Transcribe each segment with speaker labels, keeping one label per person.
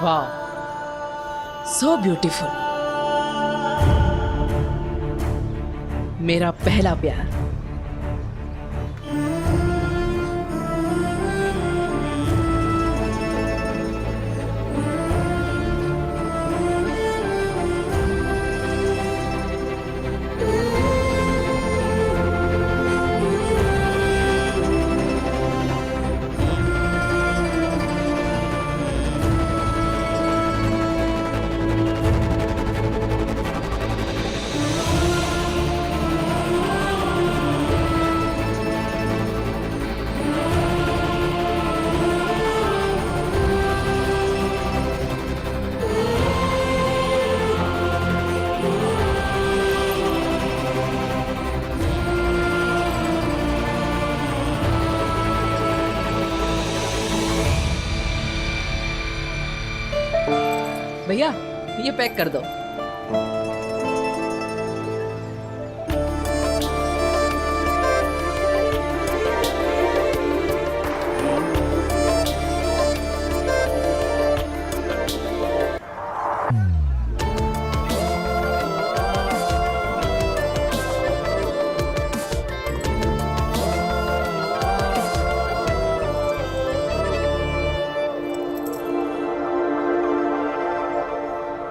Speaker 1: वाह, so beautiful. मेरा पहला प्यार। भैया ये पैक कर दो।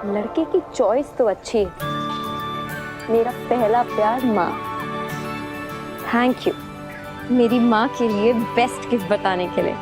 Speaker 2: लड़के की चॉइस तो अच्छी है। मेरा पहला प्यार माँ। थैंक यू मेरी माँ के लिए बेस्ट गिफ्ट बताने के लिए।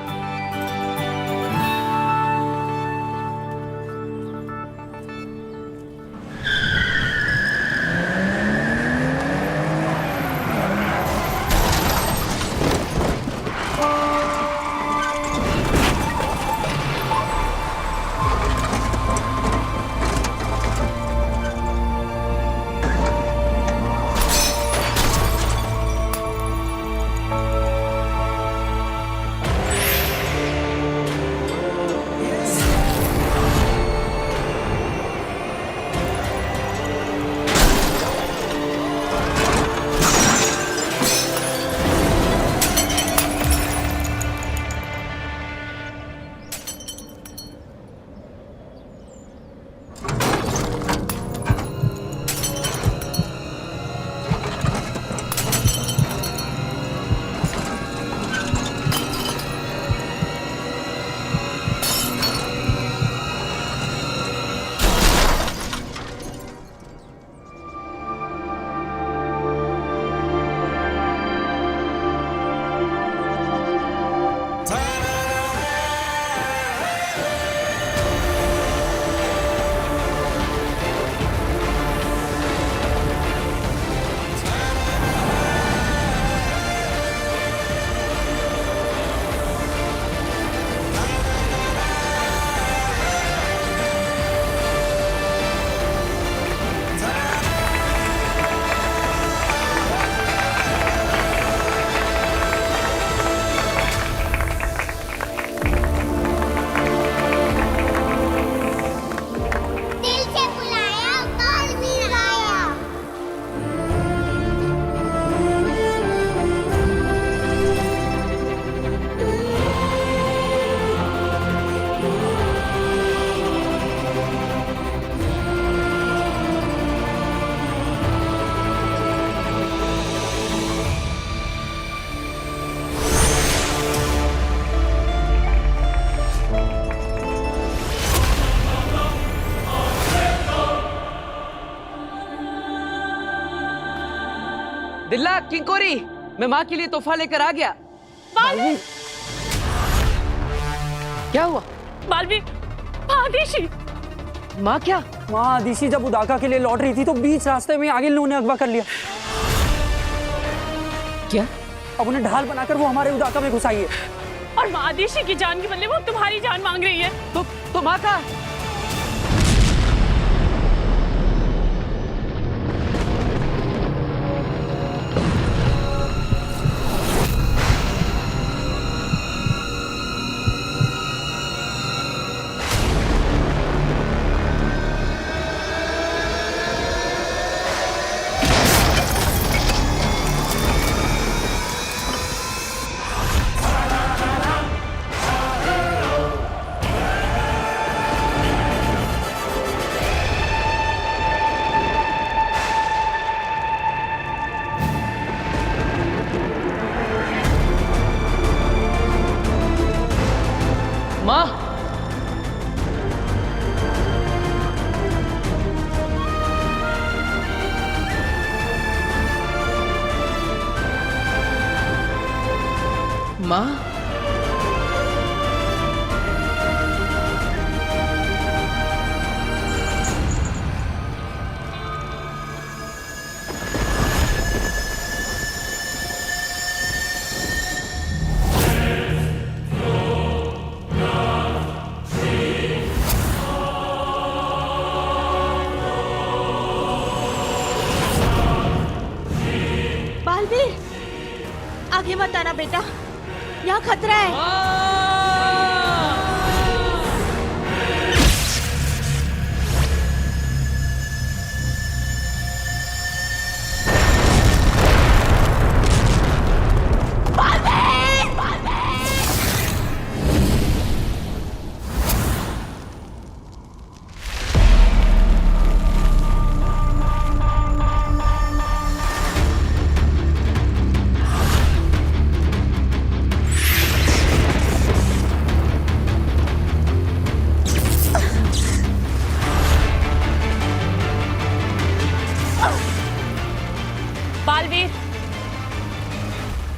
Speaker 1: दिल्ला किंकोरी, मैं माँ के लिए तोहफा लेकर आ गया।
Speaker 3: बालवी,
Speaker 1: क्या हुआ?
Speaker 3: बालवी, आदिशी।
Speaker 1: माँ क्या?
Speaker 4: माँ आदिशी जब उदाका के लिए लौट रही थी तो बीच रास्ते में आगे लोगों ने अगवा कर लिया।
Speaker 1: क्या?
Speaker 4: अब उन्हें ढाल बनाकर वो हमारे उदाका में घुसाई है।
Speaker 3: और माँ आदिशी की जान के बदले वो तुम्हारी जान मांग रही है।
Speaker 1: तो माँ का? माँ, माँ,
Speaker 3: बालवीर, आगे मत आना बेटा, यहाँ खतरा है। बालवीर,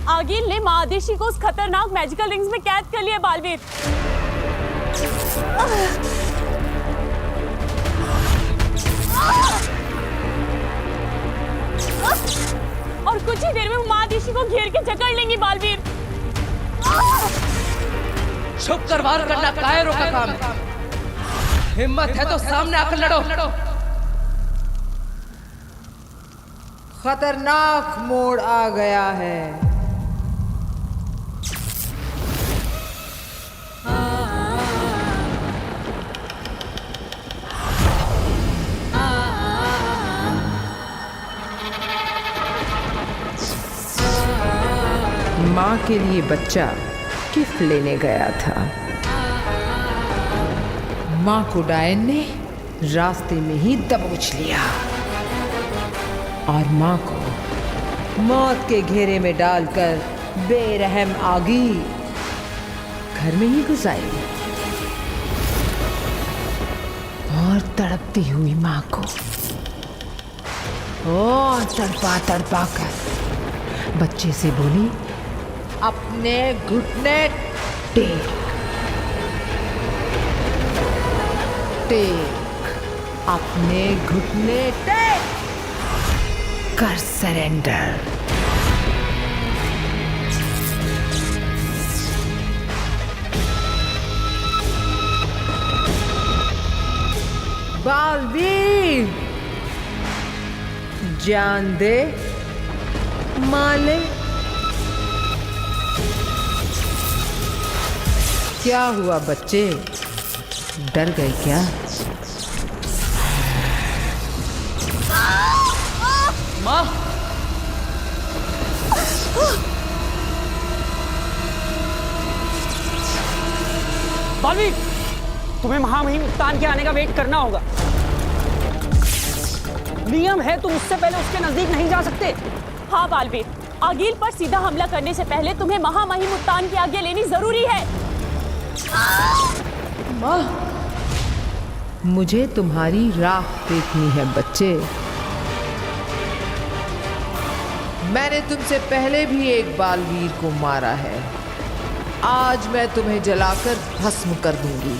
Speaker 3: आगिल ने माँ आदेशी को उस खतरनाक मैजिकल रिंग्स में कैद कर लिया। बालवीर, और कुछ ही देर में वो माँ आदेशी को घेर के जकड़ लेंगी। बालवीर,
Speaker 1: छुप कर वार करना कायरों का काम है। हिम्मत है तो सामने आकर लड़ो।
Speaker 5: खतरनाक मोड़ आ गया है। माँ के लिए बच्चा गिफ्ट लेने गया था। माँ को डायन ने रास्ते में ही दबोच लिया और माँ को मौत के घेरे में डालकर बेरहम आगी घर में ही गुजारी। और तड़पती हुई माँ को और तड़पा तड़पा कर बच्चे से बोली, अपने घुटने टेक टेक, अपने घुटने टेक कर सरेंडर। बालवीर, जान दे माले। क्या हुआ बच्चे, डर गए क्या?
Speaker 1: माँ,
Speaker 4: बालवीर, तुम्हें महामहिम मुक्तान के आने का वेट करना होगा। नियम है, तुम उससे पहले उसके नजदीक नहीं जा सकते।
Speaker 3: हाँ बालवीर, आगिल पर सीधा हमला करने से पहले तुम्हें महामहिम मुक्तान की आज्ञा लेनी जरूरी है।
Speaker 5: माँ, मुझे तुम्हारी राख देखनी है बच्चे। मैंने तुमसे पहले भी एक बालवीर को मारा है। आज मैं तुम्हें जलाकर भस्म कर दूंगी।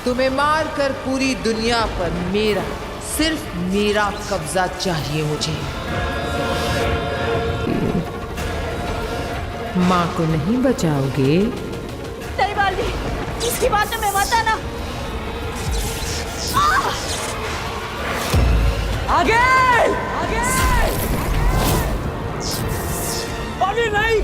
Speaker 5: तुम्हें मारकर पूरी दुनिया पर मेरा, सिर्फ मेरा कब्जा चाहिए मुझे। माँ को नहीं बचाओगे?
Speaker 3: नहीं बालवीर, इसकी बात में मत आना।
Speaker 4: आगे आगे, बालवीर नहीं।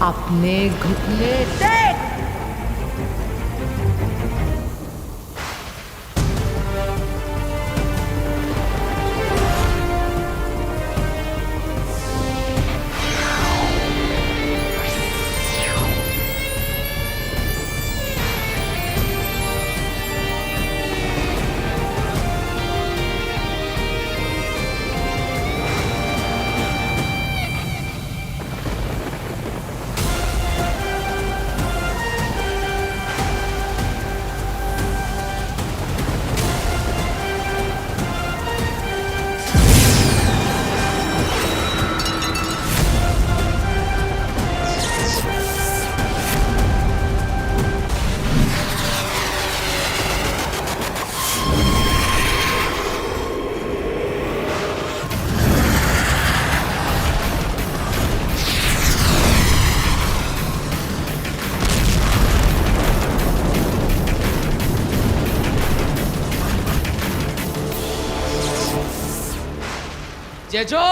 Speaker 5: अपने घुटने टेक।
Speaker 1: जेजो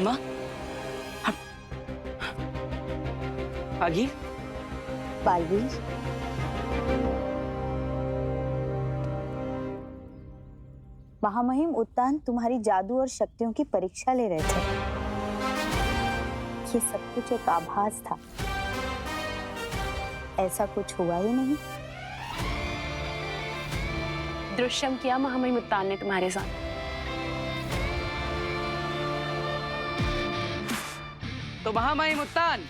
Speaker 4: माँ आगे
Speaker 6: बालवीर, महामहिम उत्तान तुम्हारी जादू और शक्तियों की परीक्षा ले रहे थे। ये सब कुछ एक आभास था, ऐसा कुछ हुआ ही नहीं।
Speaker 3: दुष्यम किया महामहिम उत्तान ने तुम्हारे साथ।
Speaker 1: तो महामहिम उत्तान,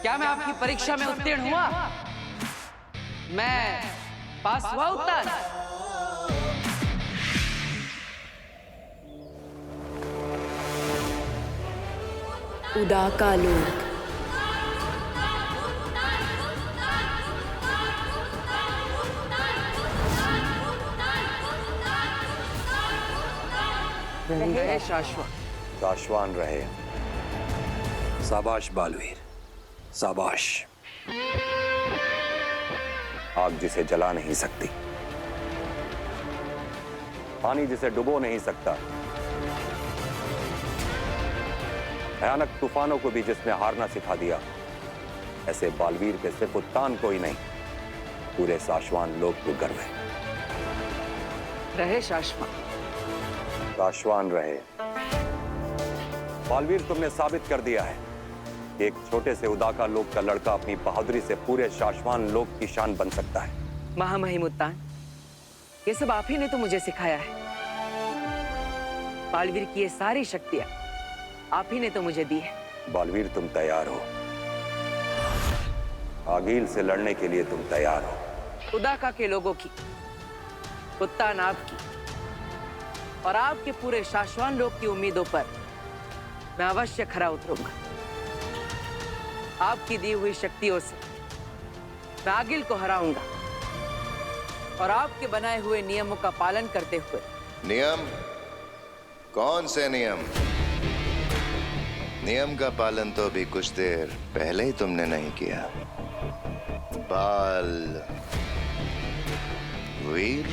Speaker 1: क्या मैं आपकी परीक्षा में उत्तीर्ण हुआ? मैं पास हुआ उत्तान?
Speaker 7: उदाकालोक
Speaker 1: रहे शाश्वत।
Speaker 7: शाश्वान रहे। शाबाश बालवीर, शाबाश। आग जिसे जला नहीं सकती, पानी जिसे डुबो नहीं सकता, भयानक तूफानों को भी जिसने हारना सिखा दिया, ऐसे बालवीर के सिर्फ उत्तान को ही नहीं, पूरे शाश्वान लोक को गर्व है।
Speaker 1: रहे शाश्वत।
Speaker 7: शाश्वान रहे। बालवीर, तुमने साबित कर दिया है कि एक छोटे से उदाका लोक का लड़का अपनी बहादुरी से पूरे शाश्वान लोक की शान बन सकता है।
Speaker 1: महामहिम उत्तान, ये सब आप ही ने तो मुझे सिखाया है। बालवीर की ये सारी शक्तियां आप ही ने तो मुझे दी है।
Speaker 7: बालवीर, तुम तैयार हो? आगील से लड़ने के लिए तुम तैयार हो?
Speaker 1: उदाका के लोगों की, उत्तान आपकी और आपके पूरे शाश्वान लोक की उम्मीदों पर मैं अवश्य खरा उतरूंगा। आपकी दी हुई शक्तियों से मैं आगिल को हराऊंगा और आपके बनाए हुए नियमों का पालन करते हुए।
Speaker 8: नियम? कौन से नियम? नियम का पालन तो अभी कुछ देर पहले ही तुमने नहीं किया। बाल वीर,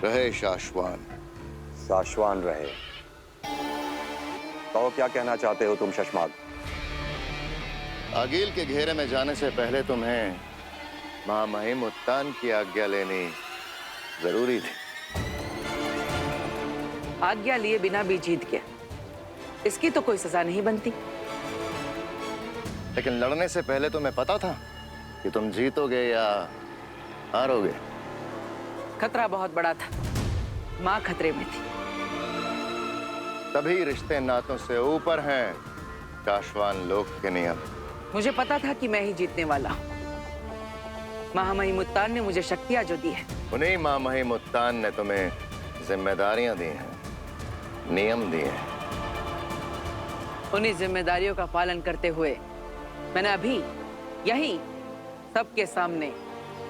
Speaker 8: रहे शाश्वान।
Speaker 7: शाश्वान रहे। तो क्या कहना चाहते हो तुम शशमाग?
Speaker 8: आगील के घेरे में जाने से पहले तुम्हें महामहिम उत्तान की आज्ञा लेनी जरूरी थी।
Speaker 1: आज्ञा लिए बिना भी जीत गया, इसकी तो कोई सजा नहीं बनती।
Speaker 8: लेकिन लड़ने से पहले तुम्हें पता था कि तुम जीतोगे या हारोगे?
Speaker 1: खतरा बहुत बड़ा था, माँ खतरे में थी।
Speaker 8: तभी रिश्ते नातों से ऊपर हैं शाश्वान लोक के नियम।
Speaker 1: मुझे पता था कि मैं ही जीतने वाला हूँ। महामहिम उत्तान ने मुझे शक्तियां जो दी है,
Speaker 8: उन्हीं महामहिम उत्तान ने तुम्हें जिम्मेदारियां दी हैं, नियम दिए हैं।
Speaker 1: उन्हीं जिम्मेदारियों का पालन करते हुए मैंने अभी यही सबके सामने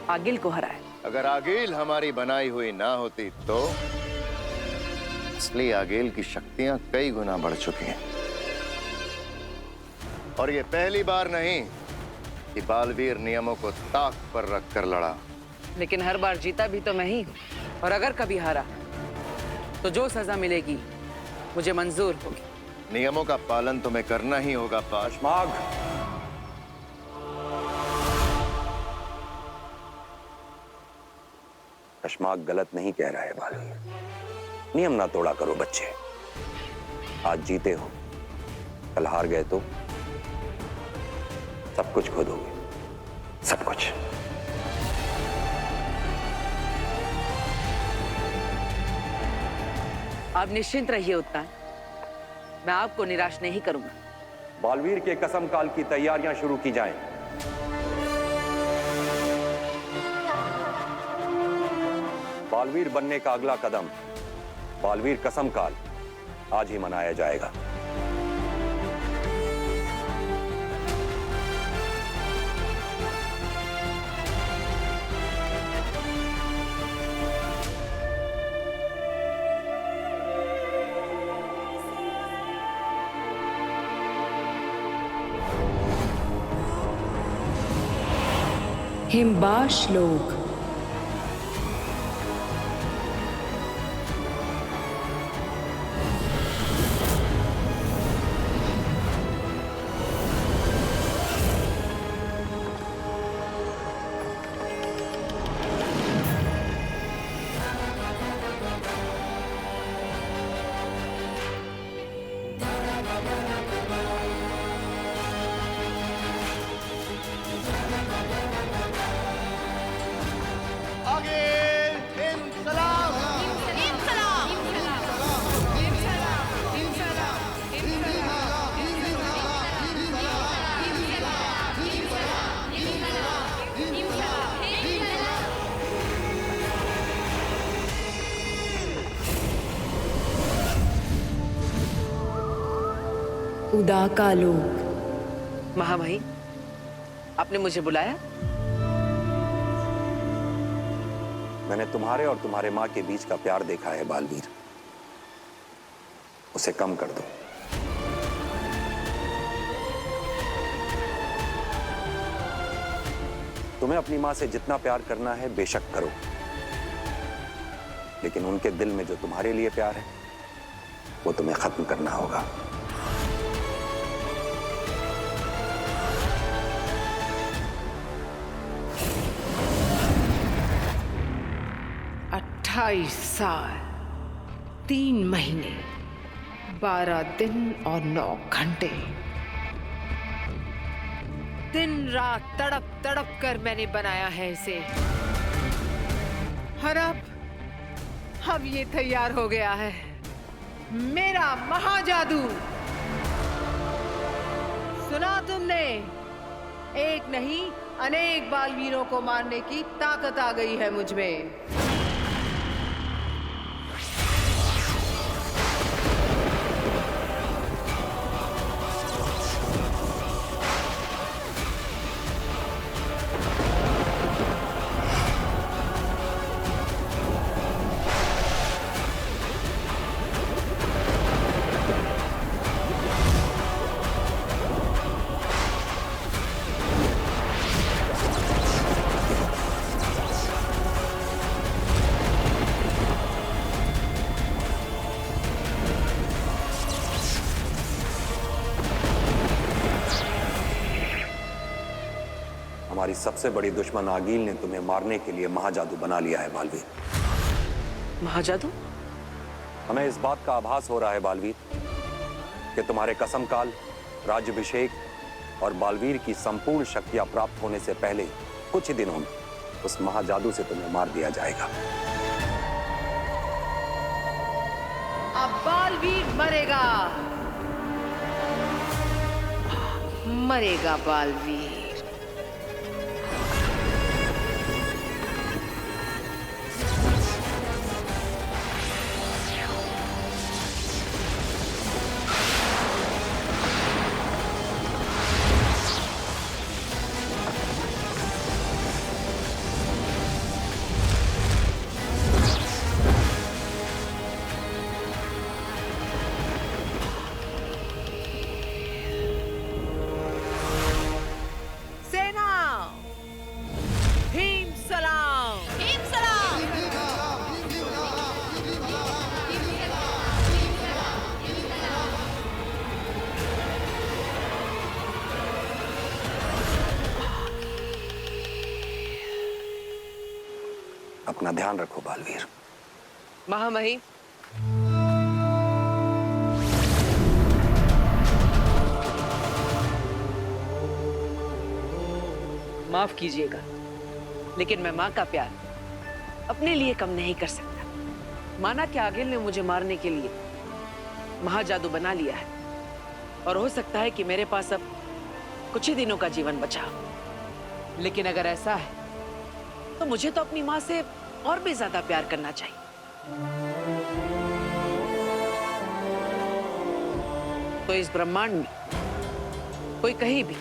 Speaker 1: आगिल को हराया।
Speaker 8: अगर आगील हमारी बनाई हुई ना होती तो असली आगील की शक्तियां कई गुना बढ़ चुकी हैं। और ये पहली बार नहीं कि बालवीर नियमों को ताक पर रखकर लड़ा।
Speaker 1: लेकिन हर बार जीता भी तो मैं ही हूँ, और अगर कभी हारा तो जो सजा मिलेगी मुझे मंजूर होगी।
Speaker 8: नियमों का पालन तुम्हें करना ही होगा पाश।
Speaker 7: शशमाग, शशमाग गलत नहीं कह रहा है बालवीर। नियम ना तोड़ा करो बच्चे। आज जीते हो, कल हार गए तो सब कुछ खो दोगे, सब कुछ।
Speaker 1: आप निश्चिंत रहिए उत्तान, मैं आपको निराश नहीं करूंगा।
Speaker 7: बालवीर के कसम काल की तैयारियां शुरू की जाएं। बालवीर बनने का अगला कदम, बालवीर कसम काल, आज ही मनाया जाएगा।
Speaker 9: हिमबाश लोक। उदाका लोक।
Speaker 1: महामहिम, आपने मुझे बुलाया?
Speaker 7: मैंने तुम्हारे और तुम्हारे माँ के बीच का प्यार देखा है बालवीर, उसे कम कर दो। तुम्हें अपनी माँ से जितना प्यार करना है बेशक करो, लेकिन उनके दिल में जो तुम्हारे लिए प्यार है वो तुम्हें खत्म करना होगा।
Speaker 5: अट्ठाईस साल 3 महीने 12 दिन और 9 घंटे, दिन रात तड़प तड़प कर मैंने बनाया है इसे, और अब ये तैयार हो गया है, मेरा महाजादू। सुना तुमने? एक नहीं अनेक बालवीरों को मारने की ताकत आ गई है मुझ में।
Speaker 7: हमारी सबसे बड़ी दुश्मन आगील ने तुम्हें मारने के लिए महाजादू बना लिया है बालवीर।
Speaker 1: महाजादू?
Speaker 7: हमें इस बात का आभास हो रहा है बालवीर कि तुम्हारे कसम काल, राज्याभिषेक और बालवीर की संपूर्ण शक्तियां प्राप्त होने से पहले कुछ ही दिनों में उस महाजादू से तुम्हें मार दिया जाएगा।
Speaker 5: अब बालवीर मरेगा, मरेगा बालवीर।
Speaker 7: अपना ध्यान रखो बालवीर।
Speaker 1: महामहिम, माफ कीजिएगा, लेकिन मैं माँ का प्यार अपने लिए कम नहीं कर सकता। माना कि आगिल ने मुझे मारने के लिए महाजादू बना लिया है, और हो सकता है कि मेरे पास अब कुछ ही दिनों का जीवन बचा हो। लेकिन अगर ऐसा है तो मुझे तो अपनी माँ से और भी ज्यादा प्यार करना चाहिए। तो इस ब्रह्मांड में कोई कहीं भी,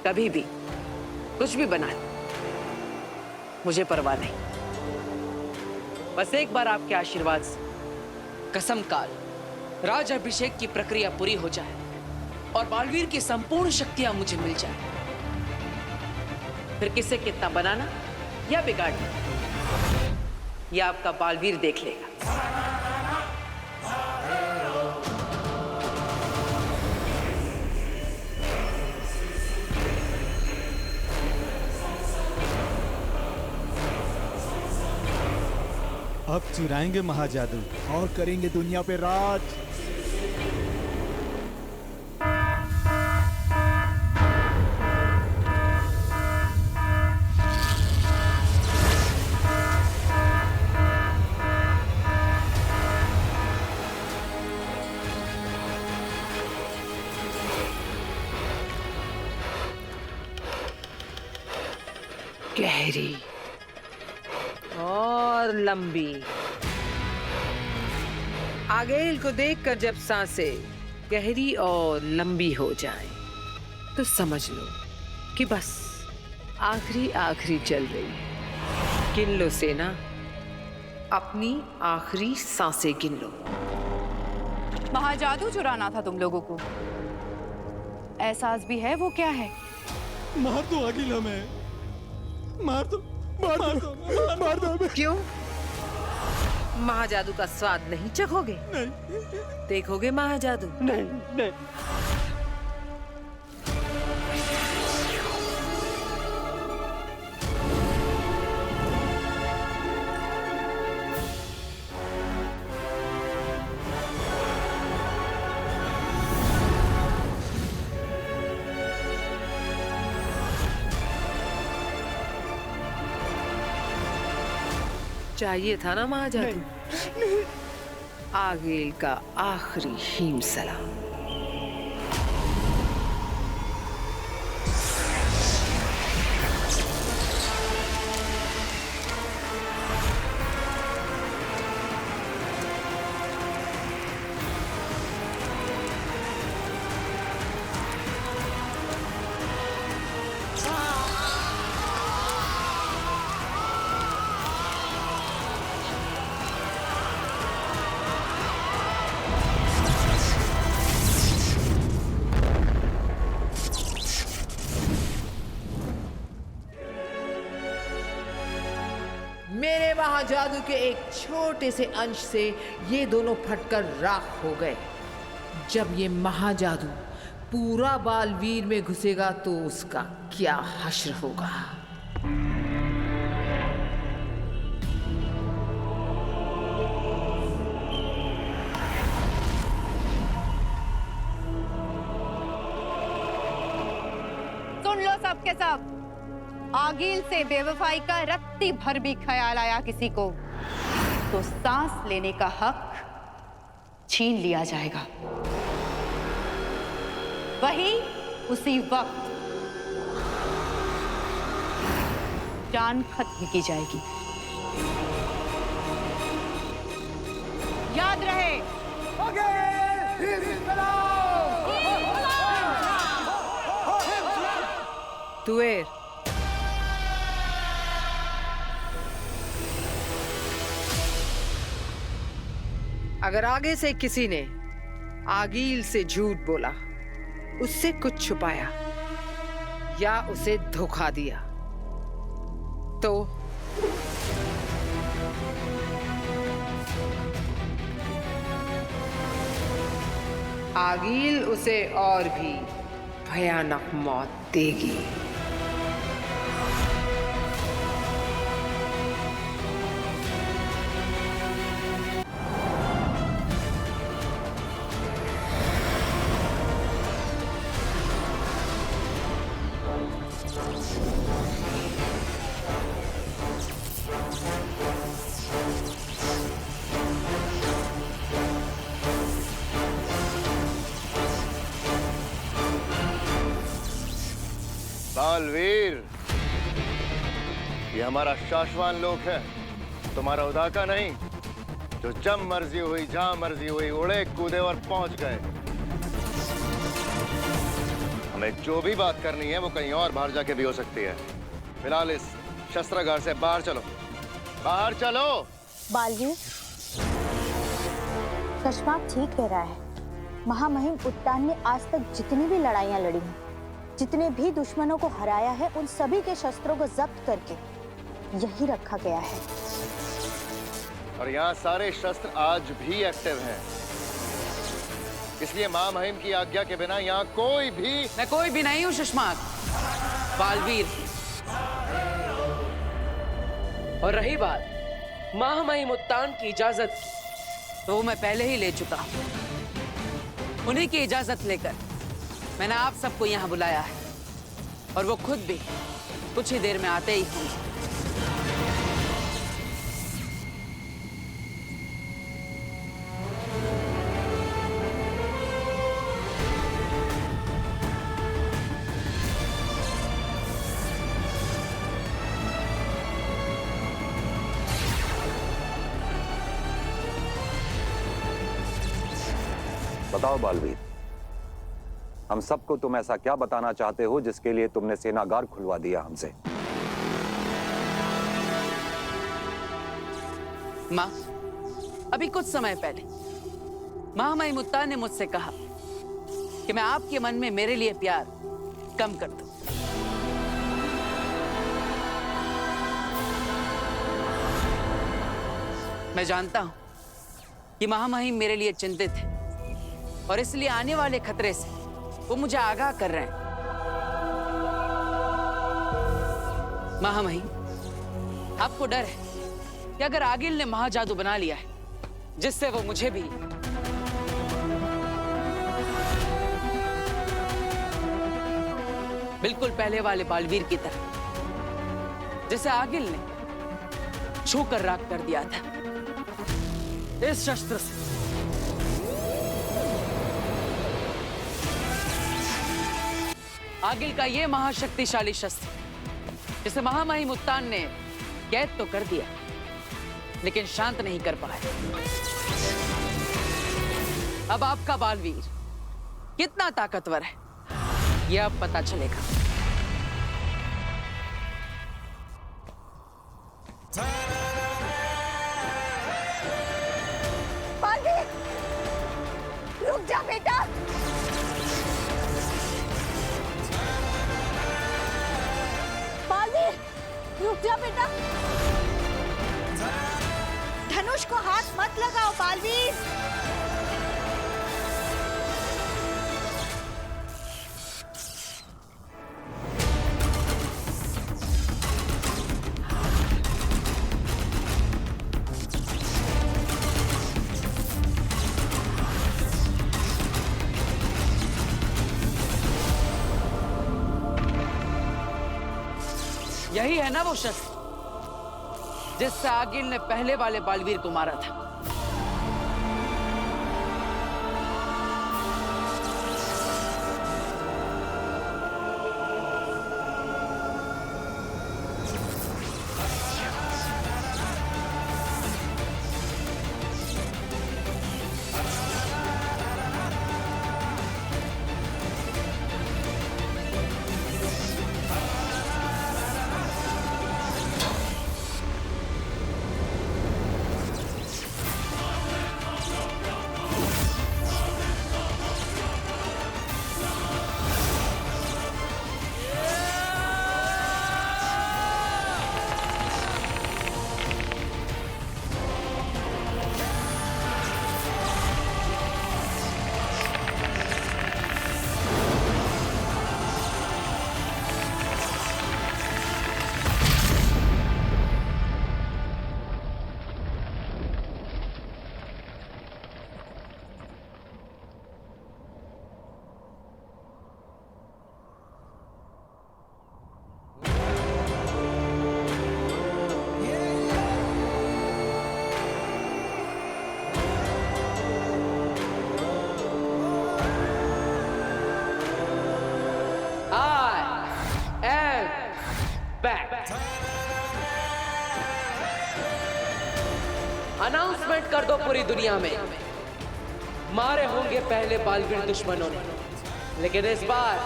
Speaker 1: कभी भी, कुछ भी बना ले, मुझे परवाह नहीं। बस एक बार आपके आशीर्वाद से कसम काल, राज्याभिषेक की प्रक्रिया पूरी हो जाए और बालवीर की संपूर्ण शक्तियां मुझे मिल जाए, फिर किसे कितना बनाना या बिगाड़ना, यह आपका बालवीर देख लेगा।
Speaker 9: अब चुराएंगे महाजादू और करेंगे दुनिया पे राज।
Speaker 5: गहरी और लंबी। आगेल को देखकर जब सांसें गहरी और लंबी हो जाए तो समझ लो
Speaker 1: कि बस आखिरी आखिरी चल रही है। गिन लो सेना, अपनी आखिरी सांसें गिन लो।
Speaker 3: महाजादू चुराना था तुम लोगों को, एहसास भी है वो क्या है?
Speaker 9: मार दो आगिल हमें, मार दो, मार दो, मार दो हमें।
Speaker 1: क्यों? महाजादू का स्वाद नहीं चखोगे?
Speaker 9: नहीं,
Speaker 1: देखोगे महाजादू?
Speaker 4: नहीं नहीं।
Speaker 1: चाहिए था ना महाजादू? आगेल का आखिरी हिमसला।
Speaker 5: मेरे महाजादू के एक छोटे से अंश से ये दोनों फटकर राख हो गए। जब ये महाजादू पूरा बालवीर में घुसेगा तो उसका क्या हश्र होगा।
Speaker 3: सुन लो सब के सब, आगिल से बेवफाई का रत्ती भर भी ख्याल आया किसी को तो सांस लेने का हक छीन लिया जाएगा। वही उसी वक्त जान खत्म की जाएगी। याद रहे,
Speaker 1: तुएर, अगर आगे से किसी ने आगील से झूठ बोला, उससे कुछ छुपाया या उसे धोखा दिया तो आगील उसे और भी भयानक मौत देगी।
Speaker 8: बालवीर, ये हमारा शाश्वान लोक है, तुम्हारा उदा का नहीं, जो जब मर्जी हुई जहां मर्जी हुई उड़े कूदे और पहुंच गए। हमें जो भी बात करनी है वो कहीं और बाहर जाके भी हो सकती है। फिलहाल इस शस्त्रागार से बाहर चलो, बाहर चलो।
Speaker 6: बालवीर, कश्माप ठीक कह रहा है। महामहिम उत्तान ने आज तक जितनी भी लड़ाइयां लड़ी हैं, जितने भी दुश्मनों को हराया है, उन सभी के शस्त्रों को जब्त करके यही रखा गया है।
Speaker 8: और यहाँ सारे शस्त्र आज भी एक्टिव हैं। इसलिए महामहिम की आज्ञा के बिना यहाँ कोई भी।
Speaker 1: मैं कोई भी नहीं हूँ सुषमा, बालवीर। और रही बात महामहिम उत्तान की इजाजत की, तो वो मैं पहले ही ले चुका हूँ। उन्हीं की इजाजत लेकर मैंने आप सबको यहाँ बुलाया है और वो खुद भी कुछ ही देर में आते ही होंगे।
Speaker 7: बताओ बालवीर, हम सबको तुम ऐसा क्या बताना चाहते हो जिसके लिए तुमने सेनागार खुलवा दिया हमसे?
Speaker 1: माँ, अभी कुछ समय पहले महामहिम उत्तान ने मुझसे कहा कि मैं आपके मन में मेरे लिए प्यार कम कर दूं। मैं जानता हूं कि महामहिम मेरे लिए चिंतित है और इसलिए आने वाले खतरे से वो मुझे आगाह कर रहे हैं। महामहिम, आपको डर है कि अगर आगिल ने महाजादू बना लिया है जिससे वो मुझे भी बिल्कुल पहले वाले बालवीर की तरह जिसे आगिल ने छूकर राख कर दिया था, इस शस्त्र से आगिल का यह महाशक्तिशाली शस्त्र जिसे महामहिम उत्तान ने कैद तो कर दिया लेकिन शांत नहीं कर पाए। अब आपका बालवीर कितना ताकतवर है यह अब पता चलेगा।
Speaker 6: बालवीर, रुक जा बेटा। बालवीर, रुक जा बेटा। धनुष को हाथ मत लगाओ बालवीर।
Speaker 1: यही है ना वो शस्त्र जिससे आगिल ने पहले वाले बालवीर को मारा था। अनाउंसमेंट कर दो पूरी दुनिया में, मारे होंगे पहले बालवीर दुश्मनों ने, लेकिन इस बार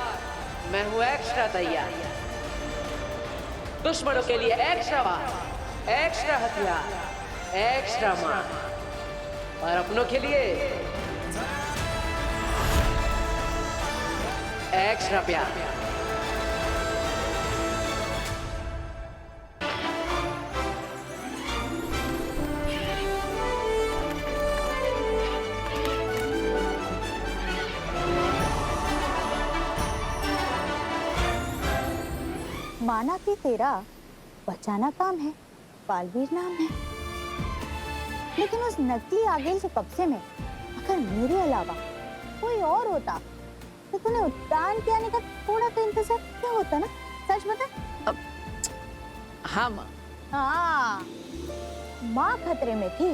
Speaker 1: मैं हूं एक्स्ट्रा तैयार। दुश्मनों के लिए एक्स्ट्रा वार, एक्स्ट्रा हथियार, एक्स्ट्रा मार, और अपनों के लिए एक्स्ट्रा प्यार।
Speaker 6: माना कि तेरा बचाना काम है, बालवीर नाम है, लेकिन उस नकली आगिल के कब्जे में अगर मेरे अलावा कोई और होता तो तूने उत्तान के आने का थोड़ा तो इंतजार क्या होता ना? सच बता।
Speaker 1: हाँ माँ।
Speaker 6: हाँ, माँ खतरे में थी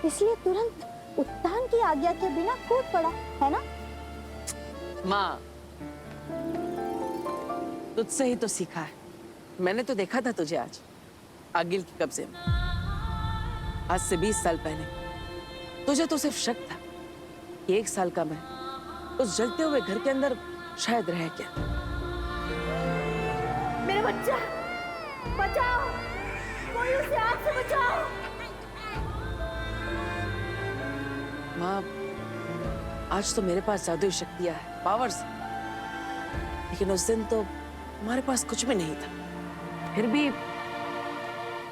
Speaker 6: इसलिए तुरंत उत्तान की आज्ञा के बिना कूद पड़ा है ना?
Speaker 1: माँ, तुझसे ही तो सीखा है। मैंने तो देखा था तुझे आज आगिल के कब्जे में, आज से 20 साल पहले। तुझे तो सिर्फ शक था कि 1 साल का मैं उस जलते हुए घर के अंदर शायद रह गया।
Speaker 6: मेरा बच्चा, बचाओ, कोई उसे आग से बचाओ।
Speaker 1: माँ, आज तो मेरे पास जादुई शक्तियां हैं, पावर्स, लेकिन उस दिन तो हमारे पास कुछ भी नहीं था। फिर भी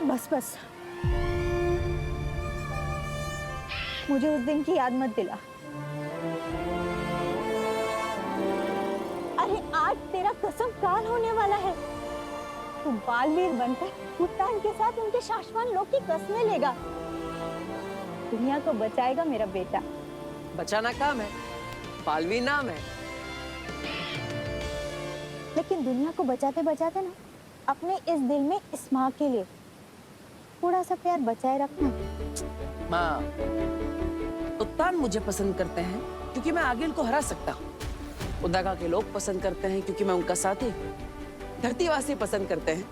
Speaker 6: बस बस, मुझे उस दिन की याद मत दिला। अरे आज तेरा कसम काल होने वाला है। तू बालवीर बनकर उत्तान के साथ उनके शाश्वत लोक की कस्में लेगा। दुनिया को बचाएगा मेरा बेटा।
Speaker 1: बचाना काम है, बालवीर नाम है।
Speaker 6: लेकिन दुनिया को बचाते बचाते ना अपने इस दिल में इस माँ के लिए थोड़ा सा प्यार बचाए रखना।
Speaker 1: माँ, उत्तान मुझे पसंद करते हैं क्योंकि मैं आगिल को हरा सकता हूँ। उदागा के लोग पसंद करते हैं क्योंकि मैं उनका साथी हूँ। धरतीवासी पसंद करते हैं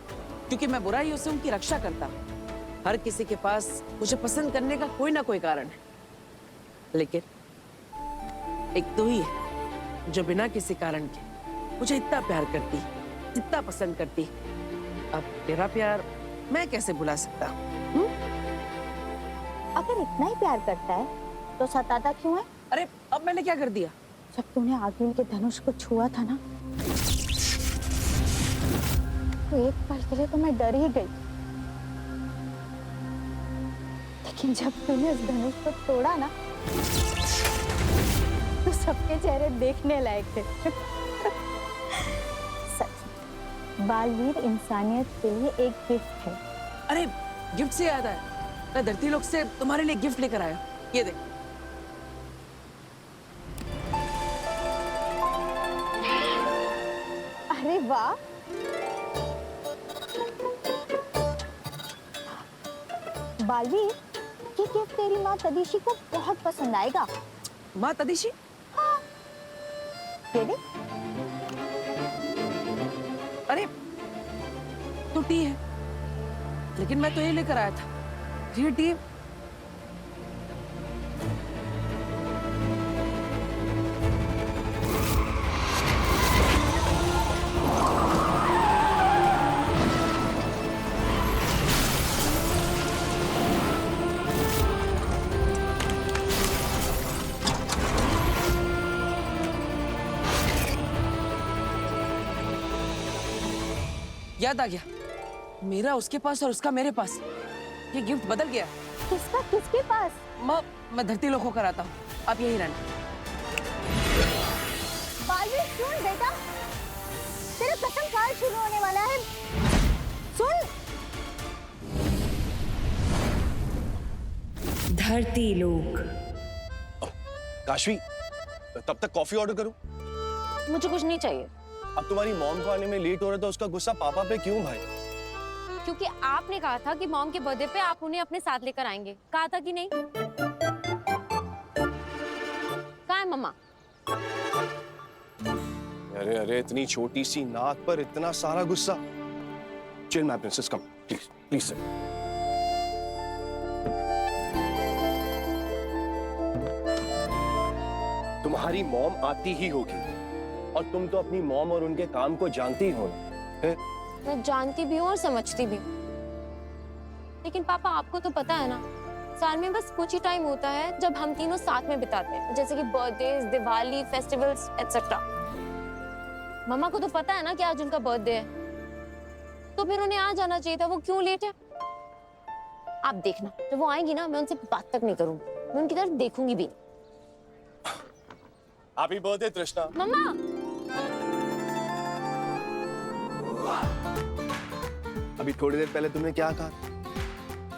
Speaker 1: क्योंकि मैं बुराइयों से उनकी रक्षा करता हूँ। हर किसी के पास मुझे पसंद करने का कोई ना कोई कारण है, लेकिन एक तू ही है जो बिना किसी कारण के मुझे इतना प्यार करती, इतना पसंद करती। अब तेरा प्यार मैं कैसे भुला सकता हूँ?
Speaker 6: अगर इतना ही प्यार करता है तो सताता क्यों है?
Speaker 1: अरे अब मैंने क्या कर दिया?
Speaker 6: जब तूने आगिल के धनुष को छुआ था ना, तो एक पल के लिए तो मैं डर ही गई। लेकिन जब तूने उस धनुष को तोड़ा ना, तो सबके चेहरे देखने लायक थे। सच, बालवीर इंसानियत के लिए एक गिफ्ट है।
Speaker 1: अरे गिफ्ट से याद आया, मैं धरती लोक से तुम्हारे लिए गिफ्ट लेकर आया। ये देख।
Speaker 6: अरे वाह, बालवीर, ये गिफ्ट तेरी माँ तदीशी को बहुत पसंद आएगा।
Speaker 1: माँ तदीशी?
Speaker 6: ये देख।
Speaker 1: अरे तो टी है, लेकिन मैं तो ये लेकर आया था। ये टी याद आ गया, मेरा उसके पास और उसका मेरे पास। ये गिफ्ट बदल गया।
Speaker 6: किसका किसके पास?
Speaker 1: मैं धरती लोक होकर आता हूँ, आप यही रहना।
Speaker 6: बालवीर सुन बेटा, तेरा कसम काल शुरू होने वाला है। सुन।
Speaker 10: धरती लोक।
Speaker 11: काशवी, तब तक कॉफी ऑर्डर करूं?
Speaker 2: मुझे कुछ नहीं चाहिए।
Speaker 11: अब तुम्हारी मॉम को आने में लेट हो रहा था, उसका गुस्सा पापा पे क्यों भाई?
Speaker 2: क्योंकि आपने कहा था कि मॉम के बर्थडे पे आप उन्हें अपने साथ लेकर आएंगे। कहा था कि नहीं? कहाँ है मम्मा?
Speaker 11: अरे अरे, इतनी छोटी सी नाक पर इतना सारा गुस्सा। Chill my princess, come please please sir. तुम्हारी मॉम आती ही होगी, और तुम तो अपनी मॉम और उनके काम को जानती ही हो ना।
Speaker 2: मैं जानती भी हूँ और समझती भी हूँ, लेकिन पापा आपको तो पता है ना, साल में बस कुछ ही टाइम होता है जब हम तीनों साथ में बिताते हैं, जैसे कि बर्थडेज, दिवाली, फेस्टिवल्स एटसेट्रा। मम्मा को तो पता है ना कि आज उनका बर्थडे है, तो फिर उन्हें आ जाना चाहिए था। वो क्यों लेट है? आप देखना, जब वो आएंगी ना, मैं उनसे बात तक नहीं करूंगी, मैं उनकी तरफ देखूंगी भी नहीं।
Speaker 11: हैप्पी बर्थडे तृष्णा।
Speaker 2: मम्मा,
Speaker 11: अभी थोड़ी देर पहले तुमने क्या कहा?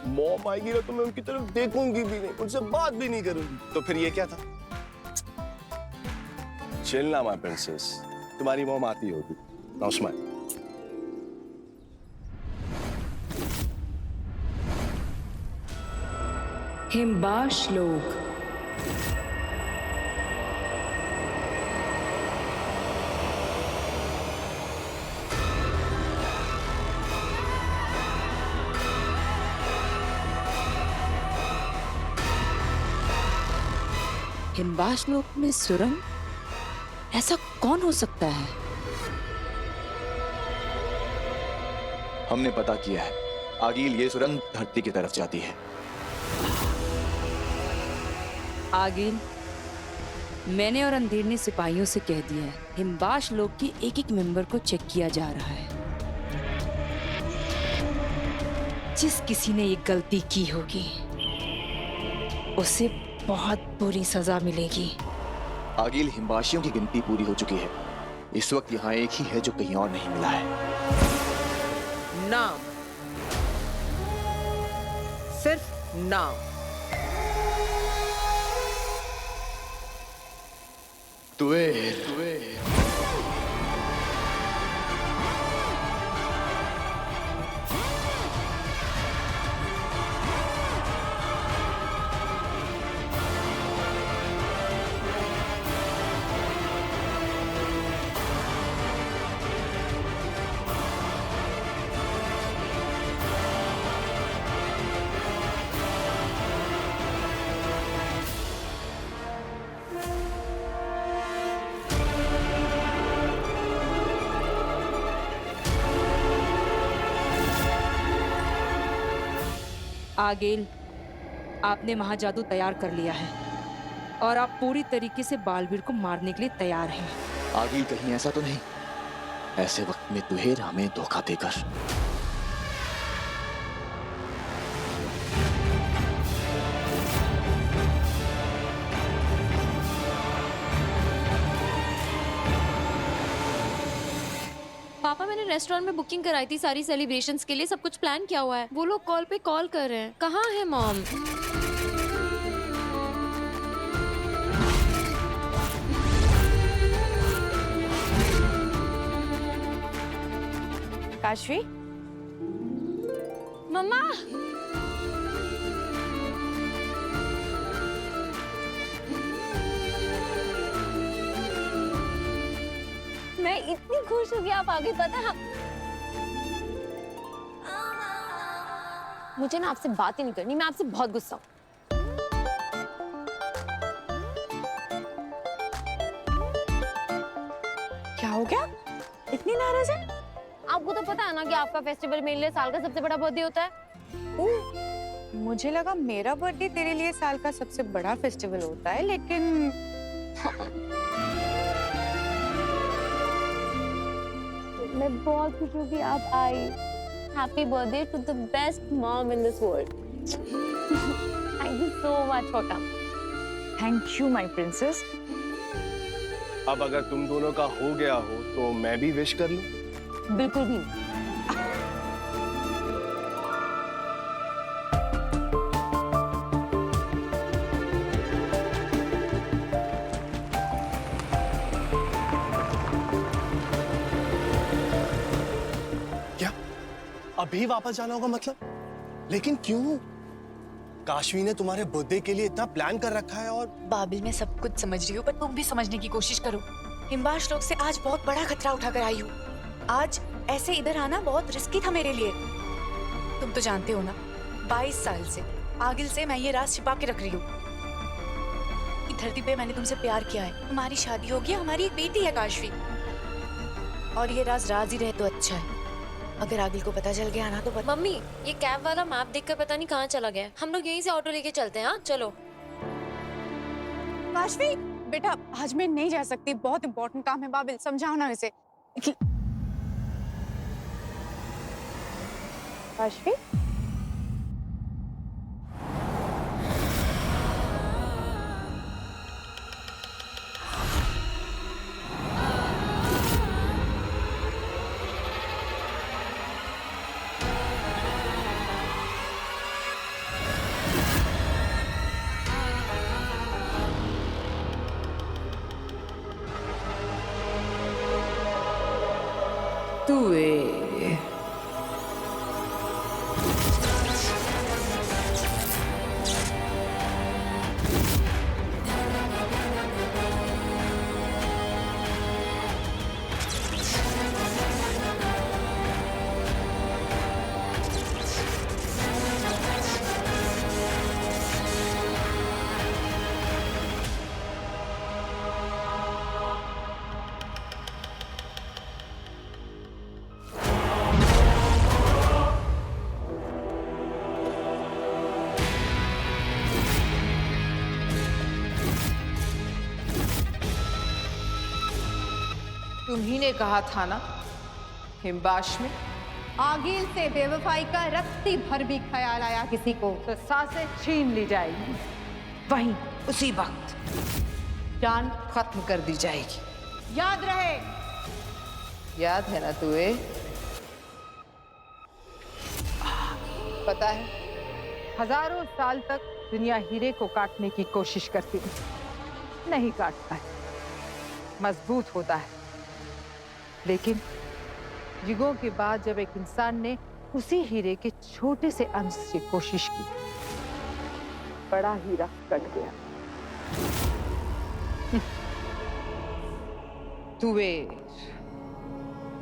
Speaker 11: मॉम आएगी ना तो मैं उनकी तरफ देखूंगी भी नहीं, उनसे बात भी नहीं करूंगी। तो फिर ये क्या था? चिल ना माय प्रिंसेस, तुम्हारी मॉम आती होगी। Now smile.
Speaker 10: हिमबाश लोक।
Speaker 1: हिमबाश लोक में सुरंग?
Speaker 12: ऐसा कौन हो सकता है?
Speaker 13: हमने पता किया है, आगिल ये सुरंग धरती की तरफ जाती है।
Speaker 12: आगिल, मैंने और अंधेर ने सिपाहियों से कह दिया है, हिमबाश लोग की एक एक मेंबर को चेक किया जा रहा है। जिस किसी ने ये गलती की होगी उसे बहुत बुरी सजा मिलेगी।
Speaker 13: आगिल, हिमबाशियों की गिनती पूरी हो चुकी है। इस वक्त यहाँ एक ही है जो कहीं और नहीं मिला है।
Speaker 5: नाम, सिर्फ नाम।
Speaker 13: तुवेर।
Speaker 12: आगिल, आपने महाजादू तैयार कर लिया है और आप पूरी तरीके से बालवीर को मारने के लिए तैयार हैं।
Speaker 13: आगिल, कहीं ऐसा तो नहीं ऐसे वक्त में तुहेर हमें धोखा देकर?
Speaker 2: पापा, मैंने रेस्टोरेंट में बुकिंग कराई थी सारी सेलिब्रेशंस के लिए, सब कुछ प्लान किया हुआ है। वो लोग कॉल पे कॉल कर रहे हैं। कहाँ है मॉम?
Speaker 3: काशवी,
Speaker 2: मम्मा, मैं इतनी खुश हूँ कि आप आगे। पता है, मुझे ना आपसे बात ही नहीं करनी, मैं आपसे बहुत गुस्सा हूँ।
Speaker 3: क्या हो गया? इतनी नाराज है?
Speaker 2: आपको तो पता है ना कि आपका फेस्टिवल मेरे लिए साल का सबसे बड़ा बर्थडे होता है।
Speaker 3: मुझे लगा मेरा बर्थडे तेरे लिए साल का सबसे बड़ा फेस्टिवल होता है, लेकिन
Speaker 2: मैं बहुत खुश हूँ कि आप आई। Happy birthday to the best mom in this world. Thank you so much छोटा।
Speaker 3: Thank you my princess.
Speaker 11: अब अगर तुम दोनों का हो गया हो तो मैं भी विश कर लूं?
Speaker 2: बिल्कुल भी नहीं।
Speaker 11: क्या अभी वापस जाना होगा मतलब? लेकिन क्यों? काशवी ने तुम्हारे बर्थडे के लिए इतना प्लान कर रखा है। और
Speaker 14: बाबिल, मैं सब कुछ समझ रही हूँ, पर तुम भी समझने की कोशिश करो। हिमबाश लोग से आज बहुत बड़ा खतरा उठाकर आई हूँ। आज ऐसे इधर आना बहुत रिस्की था मेरे लिए। तुम तो जानते हो ना, 22 साल से आगिल से मैं ये राज छिपा के रख रही हूँ। इस धरती पे मैंने तुमसे प्यार किया है, तुम्हारी शादी होगी, हमारी एक बेटी है काशवी, और ये राज ही रहे तो अच्छा है। अगर आगिल को पता चल गया ना तो
Speaker 2: मम्मी, ये कैब वाला मैप देखकर पता नहीं कहाँ चला गया। हम लोग यहीं से ऑटो लेके चलते हैं। हाँ चलो।
Speaker 3: काशवी बेटा, आज मैं नहीं जा सकती, बहुत इंपॉर्टेंट काम है। बाबिल, समझाओ ना इसे। काशवी,
Speaker 5: तुवेर। तुम्ही ने कहा था ना हिमबाश में
Speaker 3: आगिल से बेवफाई का रत्ती भर भी ख्याल आया किसी को
Speaker 5: तो सांसें छीन ली जाएगी, वहीं उसी वक्त जान खत्म कर दी जाएगी।
Speaker 3: याद रहे।
Speaker 5: याद है ना तुम्हें? पता है, हजारों साल तक दुनिया हीरे को काटने की कोशिश करती है, नहीं काटता है, मजबूत होता है। लेकिन युगों के बाद जब एक इंसान ने उसी हीरे के छोटे से अंश से कोशिश की, बड़ा हीरा कट गया। तुवेर,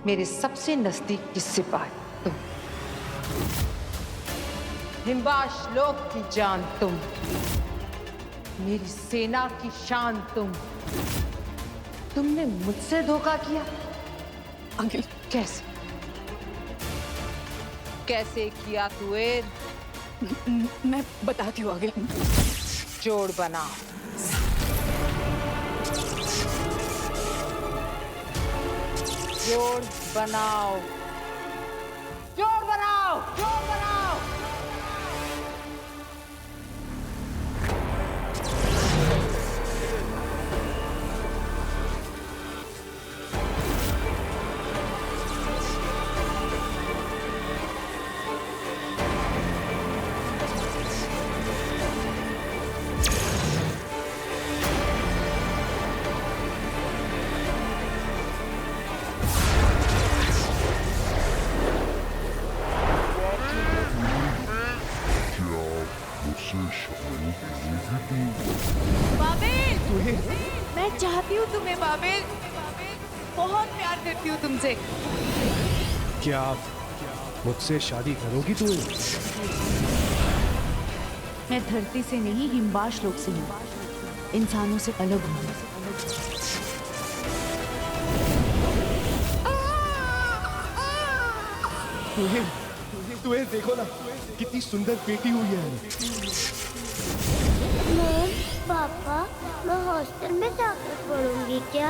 Speaker 5: मेरे सबसे नजदीक की सिपाही तुम, हिमबाश लोक की जान तुम, मेरी सेना की शान तुम। तुमने मुझसे धोखा किया।
Speaker 1: आगिल,
Speaker 5: कैसे कैसे किया तुवेर?
Speaker 1: मैं बताती हूँ आगिल।
Speaker 5: जोड़ बनाओ। जोड़ बनाओ, जोड़ बनाओ, जोड़ बनाओ।
Speaker 14: बाबिल, मैं चाहती हूँ तुम्हें बाबिल, बहुत प्यार करती हूँ तुमसे।
Speaker 9: क्या आप मुझसे शादी करोगी तू?
Speaker 14: मैं धरती से नहीं, हिमबाश लोक से हूँ, इंसानों से अलग हूँ।
Speaker 9: तुम्हें देखो ना, कितनी सुंदर बेटी हुई है।
Speaker 15: पापा, मैं हॉस्टल में जाकर पढ़ूंगी क्या?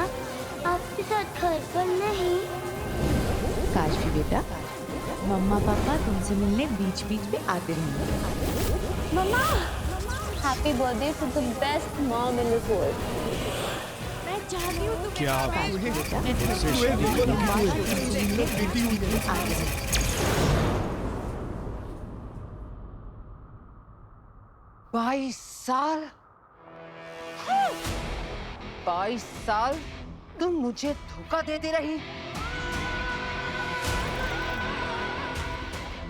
Speaker 15: आपके साथ घर पर नहीं?
Speaker 14: काशवी बेटा, मम्मा पापा तुमसे मिलने बीच बीच में आते रहेंगे।
Speaker 2: मम्मा, happy birthday to the best mom in this world.
Speaker 14: मैं चाहती हूँ तुम्हें
Speaker 9: क्या आप
Speaker 14: काशवी बेटा,
Speaker 9: मुझसे शादी करोगी?
Speaker 14: आते रहेंगे।
Speaker 5: 22 साल, 22 साल तुम मुझे धोखा देती रही।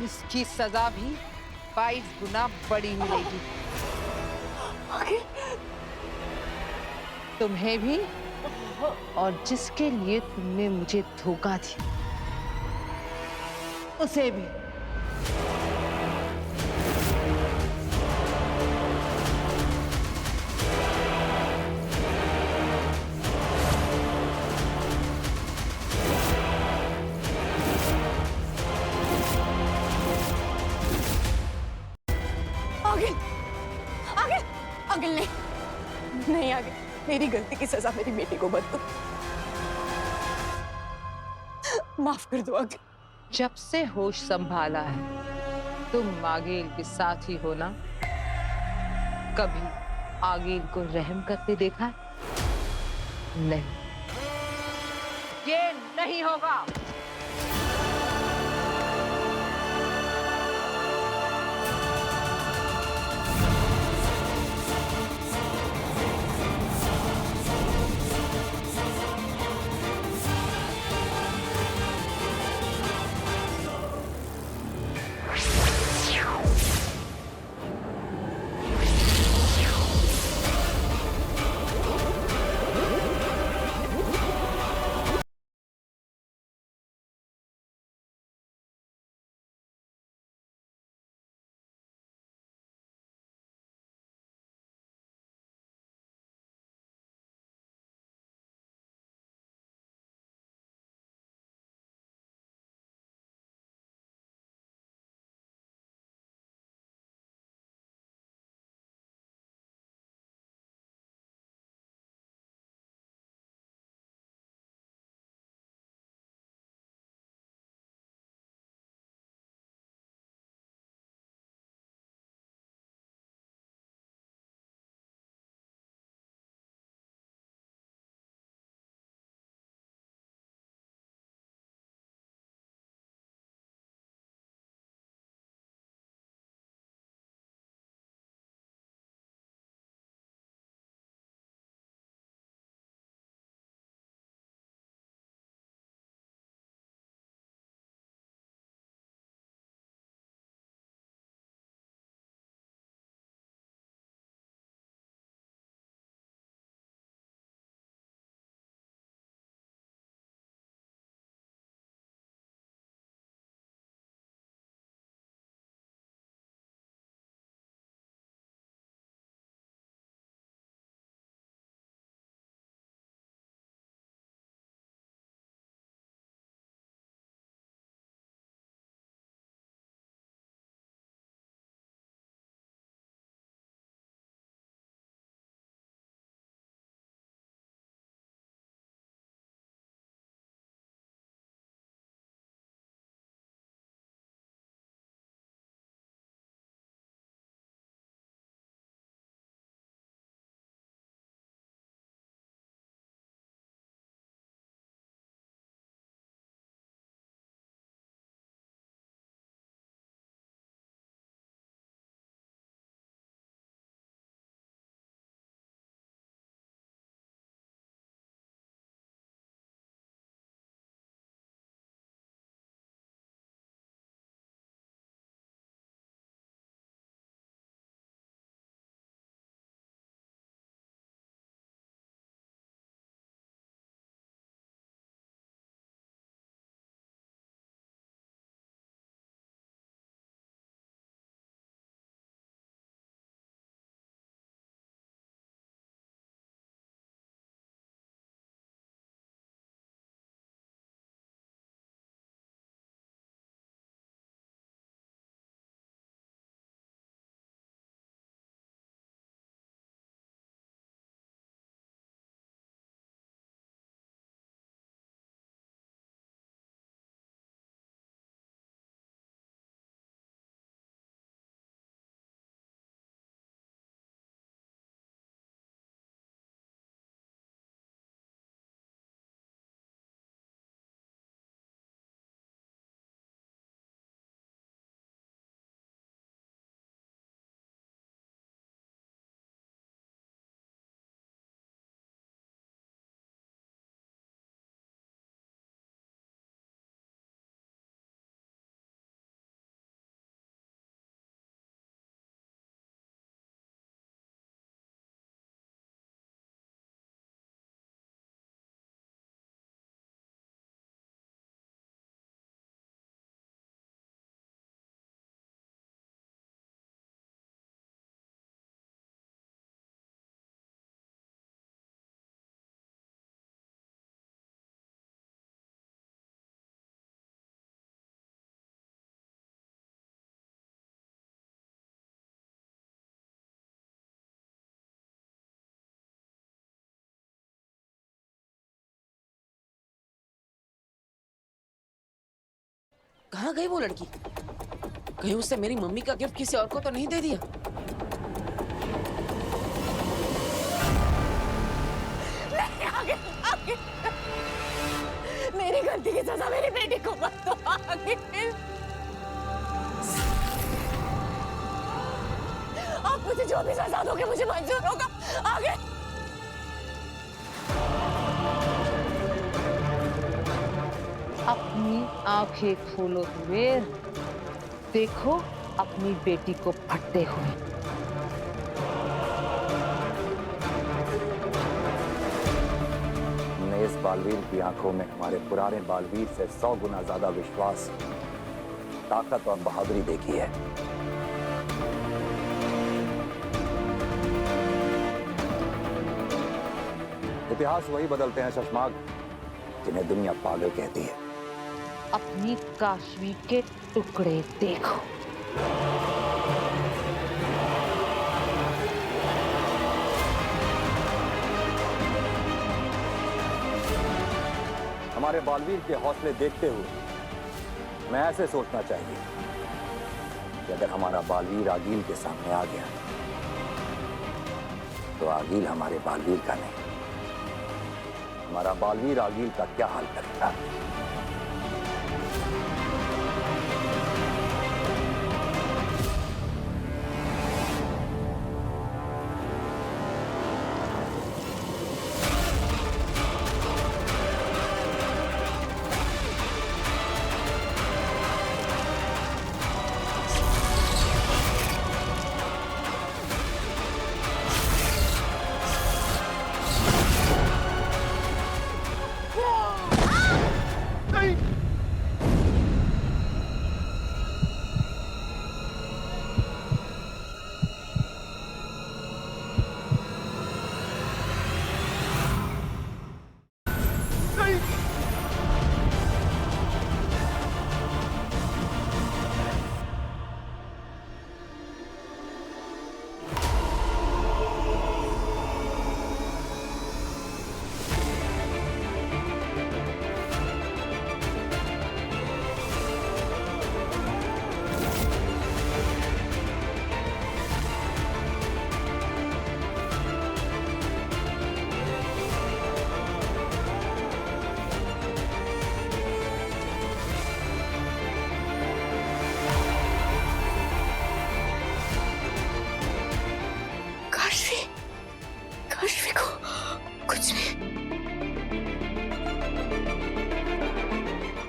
Speaker 5: इसकी सजा भी 22 गुना बड़ी मिलेगी। तुम्हें भी और जिसके लिए तुमने मुझे धोखा दिया उसे भी।
Speaker 1: आगिल नहीं, नहीं आगिल, मेरी गलती की सजा मेरी बेटी को मत दो, माफ कर दो आगिल।
Speaker 5: जब से होश संभाला है तुम आगिल के साथ ही हो ना? कभी आगिल को रहम करते देखा है? नहीं, ये नहीं होगा।
Speaker 1: कहाँ गई वो लड़की? कहीं उससे मेरी मम्मी का गिफ्ट किसी और को तो नहीं दे दिया?
Speaker 2: नहीं, आगे, आगे। मेरी गलती की सजा मेरी बेटी को मत दो, आगे। आप मुझे जो भी सजा दोगे मुझे मंजूर होगा, आगे।
Speaker 5: अपनी आंखें खोलो कुबेर, देखो अपनी बेटी को फटते हुए।
Speaker 7: हमने इस बालवीर की आंखों में हमारे पुराने बालवीर से 100 गुना ज्यादा विश्वास, ताकत और बहादुरी देखी है। इतिहास वही बदलते हैं शशमाग जिन्हें दुनिया पागल कहती है।
Speaker 5: अपनी काशवी के टुकड़े देखो।
Speaker 7: हमारे बालवीर के हौसले देखते हुए हमें ऐसे सोचना चाहिए कि अगर हमारा बालवीर आगील के सामने आ गया तो आगील हमारे बालवीर का नहीं, हमारा बालवीर आगील का क्या हाल करेगा।
Speaker 2: काशवी को कुछ नहीं।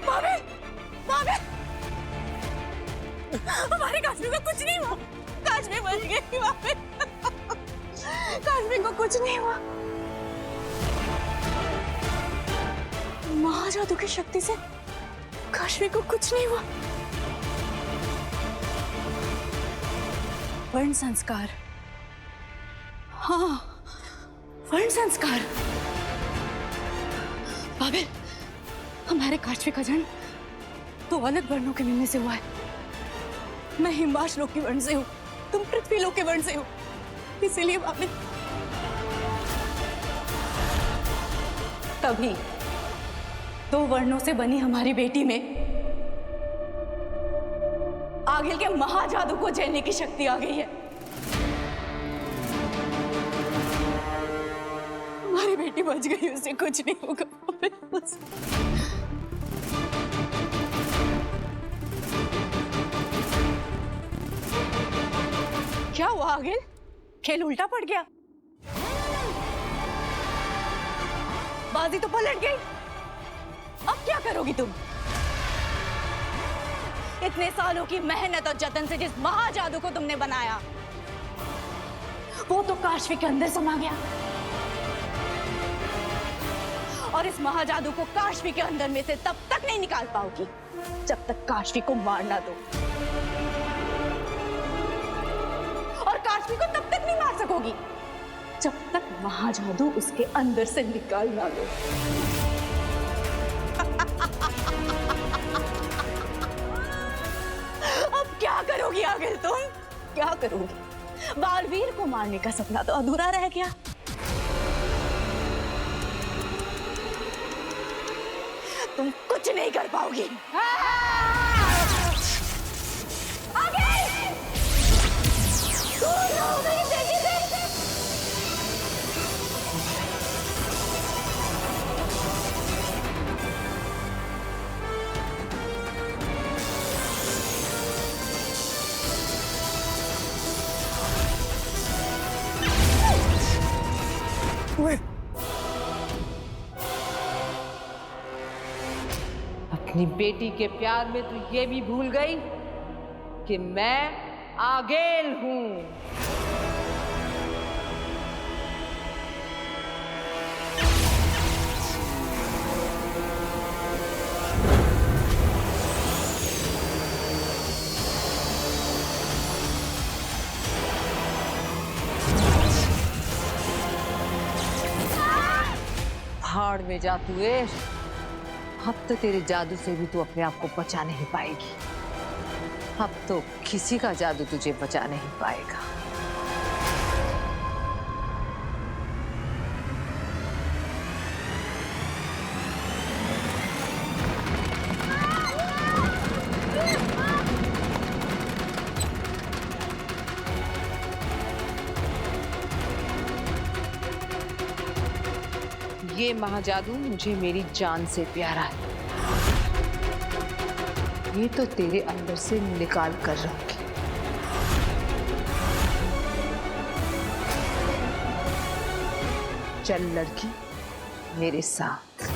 Speaker 2: भाभी, भाभी, हमारे काशवी को कुछ नहीं हुआ। काशवी बच गई भाभी। काशवी को कुछ नहीं हुआ। महाजादू की शक्ति से काशवी को कुछ नहीं हुआ। वर्ण संस्कार, हाँ, वर्ण संस्कार। बाबिल, हमारे काशवी का जन्म दो अलग वर्णों के मिलने से हुआ है। मैं हिमवाश लोक के वर्ण से हूँ, तुम पृथ्वी लोक के वर्ण से हो, इसीलिए बाबिल। तभी दो वर्णों से बनी हमारी बेटी में आगिल के महाजादू को झेलने की शक्ति आ गई है। हमारी बेटी बच गई, उसे कुछ नहीं होगा। क्या हुआ आगिल? खेल उल्टा पड़ गया। बाजी तो पलट गई। अब क्या करोगी तुम? इतने सालों की मेहनत और जतन से जिस महाजादू को तुमने बनाया वो तो काशवी के अंदर समा गया, और इस महाजादू को काशवी के अंदर में से तब तक नहीं निकाल पाओगी जब तक काशवी को मार ना दो, और काशवी को तब तक नहीं मार सकोगी जब तक महाजादू उसके अंदर से निकाल ना दो। अब क्या करोगी आगिल तुम? क्या करोगी? बालवीर को मारने का सपना तो अधूरा रह गया। तुम कुछ नहीं कर पाओगी।
Speaker 5: अपनी बेटी के प्यार में तू ये भी भूल गई कि मैं आगेल हूं। भाड़ में जा तू ऐश। अब तो तेरे जादू से भी तू अपने आप को बचा नहीं पाएगी। अब तो किसी का जादू तुझे बचा नहीं पाएगा। ये महाजादू मुझे मेरी जान से प्यारा है। ये तो तेरे अंदर से निकाल कर रखी। चल लड़की मेरे साथ।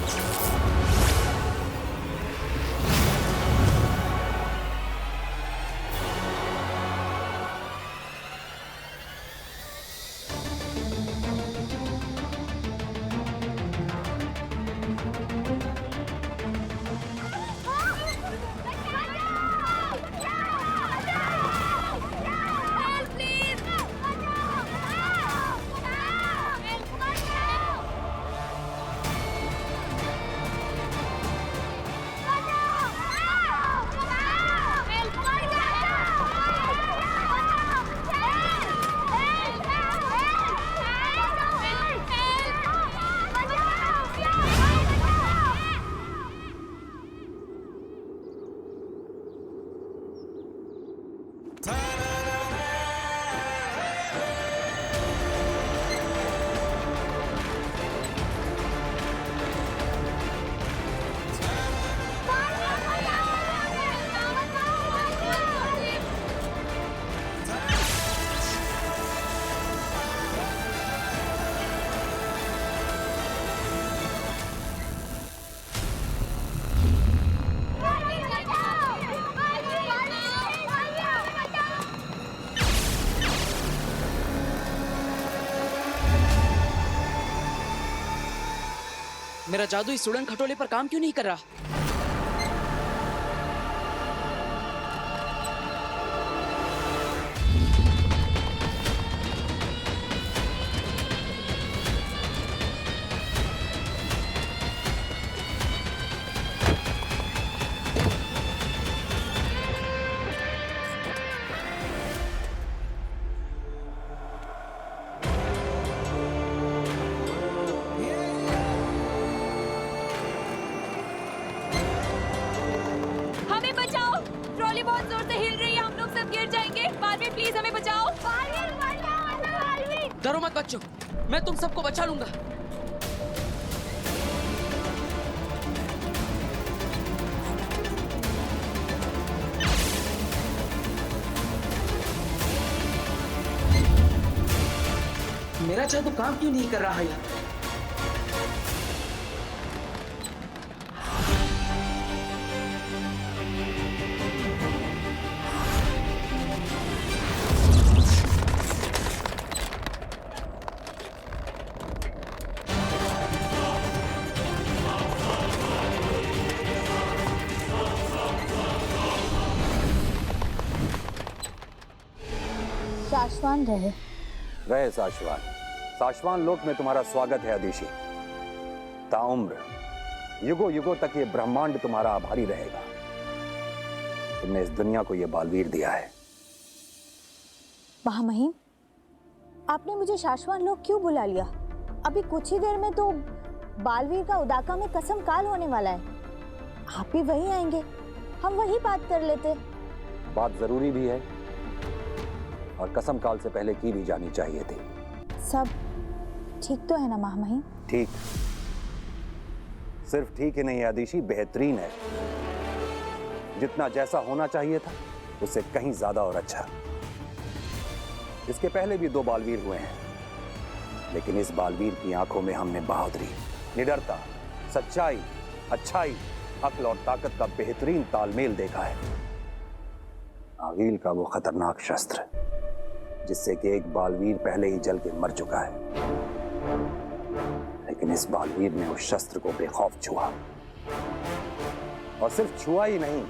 Speaker 4: मेरा जादू इस उड़न खटोले पर काम क्यों नहीं कर रहा? डरो मत बच्चों, मैं तुम सबको बचा लूंगा। मेरा जादू काम क्यों नहीं कर रहा है यार?
Speaker 6: शाश्वान
Speaker 7: रहे शाश्वान। शाश्वान लोक में तुम्हारा स्वागत है अदिति। ताउम्र युगों युगों तक ये ब्रह्मांड तुम्हारा आभारी रहेगा। तुमने इस दुनिया को ये बालवीर दिया है।
Speaker 6: महामहिम, आपने मुझे शाश्वान लोक क्यों बुला लिया? अभी कुछ ही देर में तो बालवीर का उदाका में कसम काल होने वाला है। आप भी वहीं आएंगे, हम वहीं बात कर लेते।
Speaker 7: बात जरूरी भी है और कसम काल से पहले की भी जानी चाहिए थी।
Speaker 6: सब ठीक तो है ना महामहिम?
Speaker 7: ठीक, सिर्फ ठीक ही नहीं है अदिति, बेहतरीन है। जितना जैसा होना चाहिए था उससे कहीं ज्यादा और अच्छा। इसके पहले भी 2 बालवीर हुए हैं, लेकिन इस बालवीर की आंखों में हमने बहादुरी, निडरता, सच्चाई, अच्छाई अक्ल और ताकत का बेहतरीन तालमेल देखा है। आगील का वो खतरनाक शस्त्र जिससे कि एक बालवीर पहले ही जल के मर चुका है, लेकिन इस बालवीर ने उस शस्त्र को बेखौफ छुआ, और सिर्फ छुआ ही नहीं,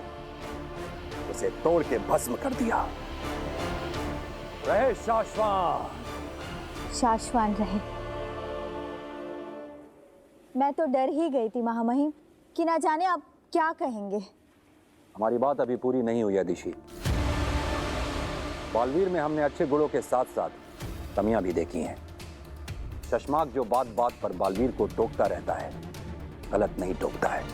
Speaker 7: उसे तोड़ के भस्म कर दिया। रहे शाश्वान।
Speaker 6: शाश्वान रहे। मैं तो डर ही गई थी महामहिम कि ना जाने आप क्या कहेंगे।
Speaker 7: हमारी बात अभी पूरी नहीं हुई अदिशि। बालवीर में हमने अच्छे गुणों के साथ साथ कमियां भी देखी हैं। चश्माक जो बात बात पर बालवीर को टोकता रहता है, गलत नहीं टोकता है।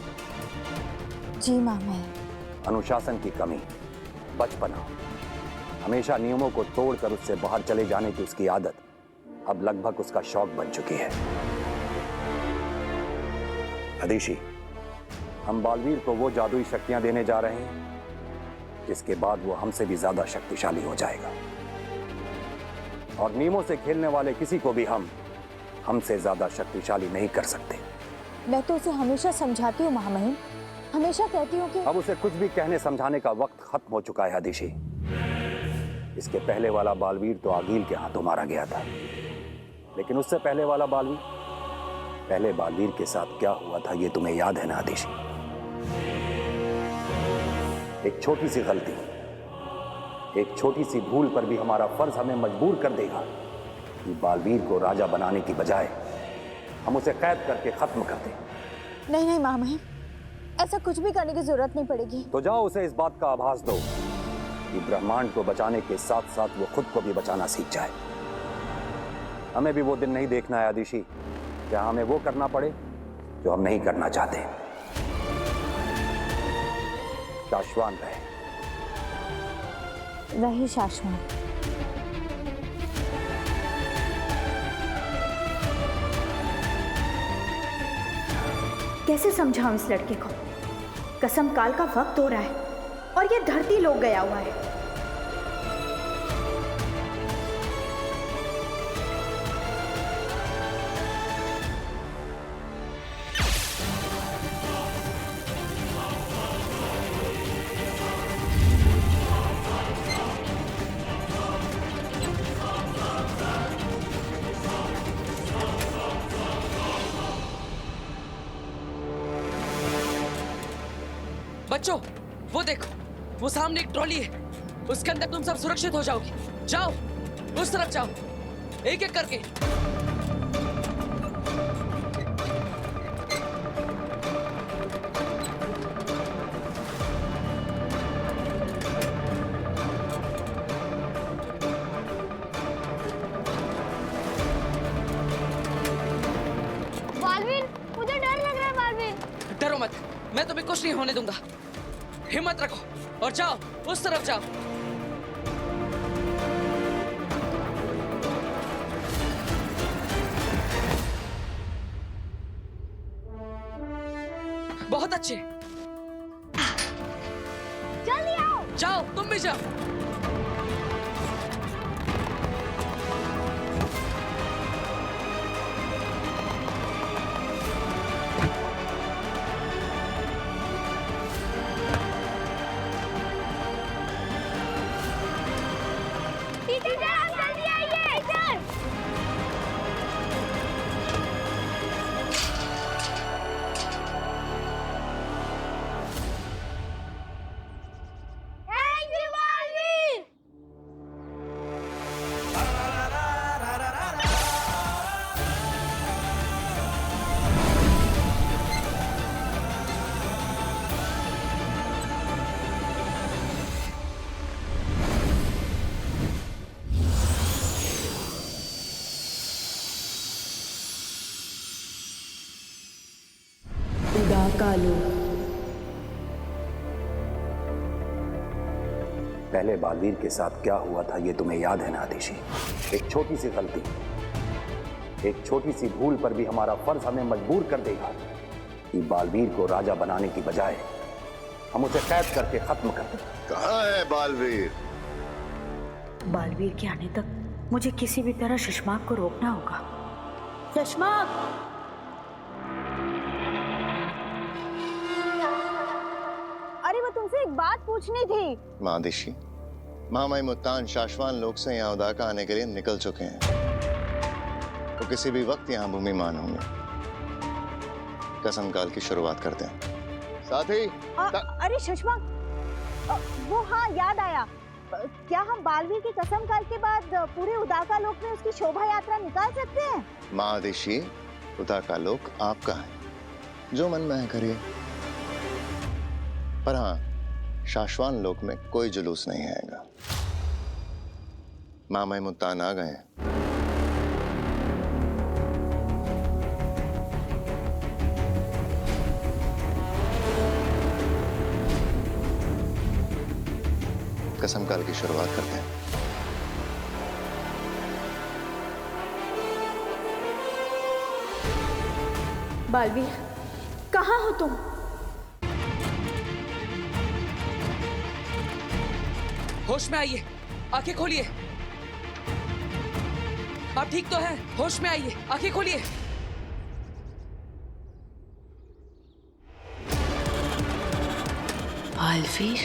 Speaker 6: जी महामहिम।
Speaker 7: अनुशासन की कमी, बचपना, हमेशा नियमों को तोड़कर उससे बाहर चले जाने की उसकी आदत अब लगभग उसका शौक बन चुकी है। अदिशि, हम बालवीर को वो जादुई शक्तियां देने जा रहे हैं जिसके बाद वो हमसे भी ज्यादा शक्तिशाली हो जाएगा, और नियमों से खेलने वाले किसी को भी हमसे ज्यादा शक्तिशाली नहीं कर सकते।
Speaker 6: मैं तो उसे हमेशा समझाती हूँ महामहिम, हमेशा कहती हूँ कि
Speaker 7: अब उसे कुछ भी कहने समझाने का वक्त खत्म हो चुका है अदिशि। इसके पहले वाला बालवीर तो आगील के हाथों मारा गया था, लेकिन उससे पहले वाला बालवीर, पहले बालवीर के साथ क्या हुआ था ये तुम्हें याद है ना अदिशि? एक छोटी सी गलती, एक छोटी सी भूल पर भी हमारा फर्ज हमें मजबूर कर देगा कि बालवीर को राजा बनाने की बजाय हम उसे कैद करके खत्म कर दें।
Speaker 6: नहीं नहीं महामहिम, ऐसा कुछ भी करने की जरूरत नहीं पड़ेगी।
Speaker 7: तो जाओ उसे इस बात का आभास दो कि ब्रह्मांड को बचाने के साथ साथ वो खुद को भी बचाना सीख जाए। हमें भी वो दिन नहीं देखना है अदिशि, जहां हमें वो करना पड़े जो हम नहीं करना चाहते। शाश्वान रहे।
Speaker 6: रहे शाश्वान।
Speaker 16: कैसे समझाऊं इस लड़के को? कसम काल का वक्त हो रहा है और ये धरती लोग गया हुआ है।
Speaker 17: बच्चों, वो देखो, वो सामने एक ट्रॉली है, उसके अंदर तुम सब सुरक्षित हो जाओगे। जाओ, उस तरफ जाओ, एक एक करके।
Speaker 2: बालवीर, मुझे डर लग रहा है बालवीर।
Speaker 17: डरो मत, मैं तुम्हें कुछ नहीं होने दूंगा। हिम्मत रखो और जाओ, उस तरफ जाओ। बहुत अच्छे,
Speaker 2: जल्दी आओ।
Speaker 17: जाओ, तुम भी जाओ।
Speaker 7: पहले बालवीर के साथ क्या हुआ था ये तुम्हें याद है ना अदिशि? एक छोटी सी गलती, एक छोटी सी भूल पर भी हमारा फर्ज हमें मजबूर कर देगा कि बालवीर को राजा बनाने की बजाय हम उसे कैद करके खत्म कर दें।
Speaker 8: कहाँ है बालवीर?
Speaker 16: बालवीर के आने तक मुझे किसी भी तरह शशमाक को रोकना होगा। शशमाक!
Speaker 6: तुमसे एक बात पूछनी थी।
Speaker 8: महादिशी, महामहिम उत्तान शाश्वान लोक से यहाँ उदाका आने के लिए निकल चुके हैं। वो किसी भी वक्त यहाँ भूमिमान होंगे। कसम काल की शुरुआत करते हैं। साथी
Speaker 6: अरे सुषमा, वो हाँ याद आया। क्या हम बालवीर की कसम काल के बाद पूरे उदाका लोक में उसकी शोभा यात्रा निकाल सकते हैं?
Speaker 8: महादिशी, उदाका लोक आपका है, जो मन में है करिए। पर हाँ, शाश्वान लोक में कोई जुलूस नहीं आएगा। महामहिम उत्तान आ गए हैं। कसम काल की शुरुआत करते हैं।
Speaker 16: बालवीर, कहाँ हो तुम?
Speaker 17: होश में आइए, आंखें खोलिए। आप ठीक तो हैं? होश में आइए, आंखें खोलिए।
Speaker 12: बालवीर,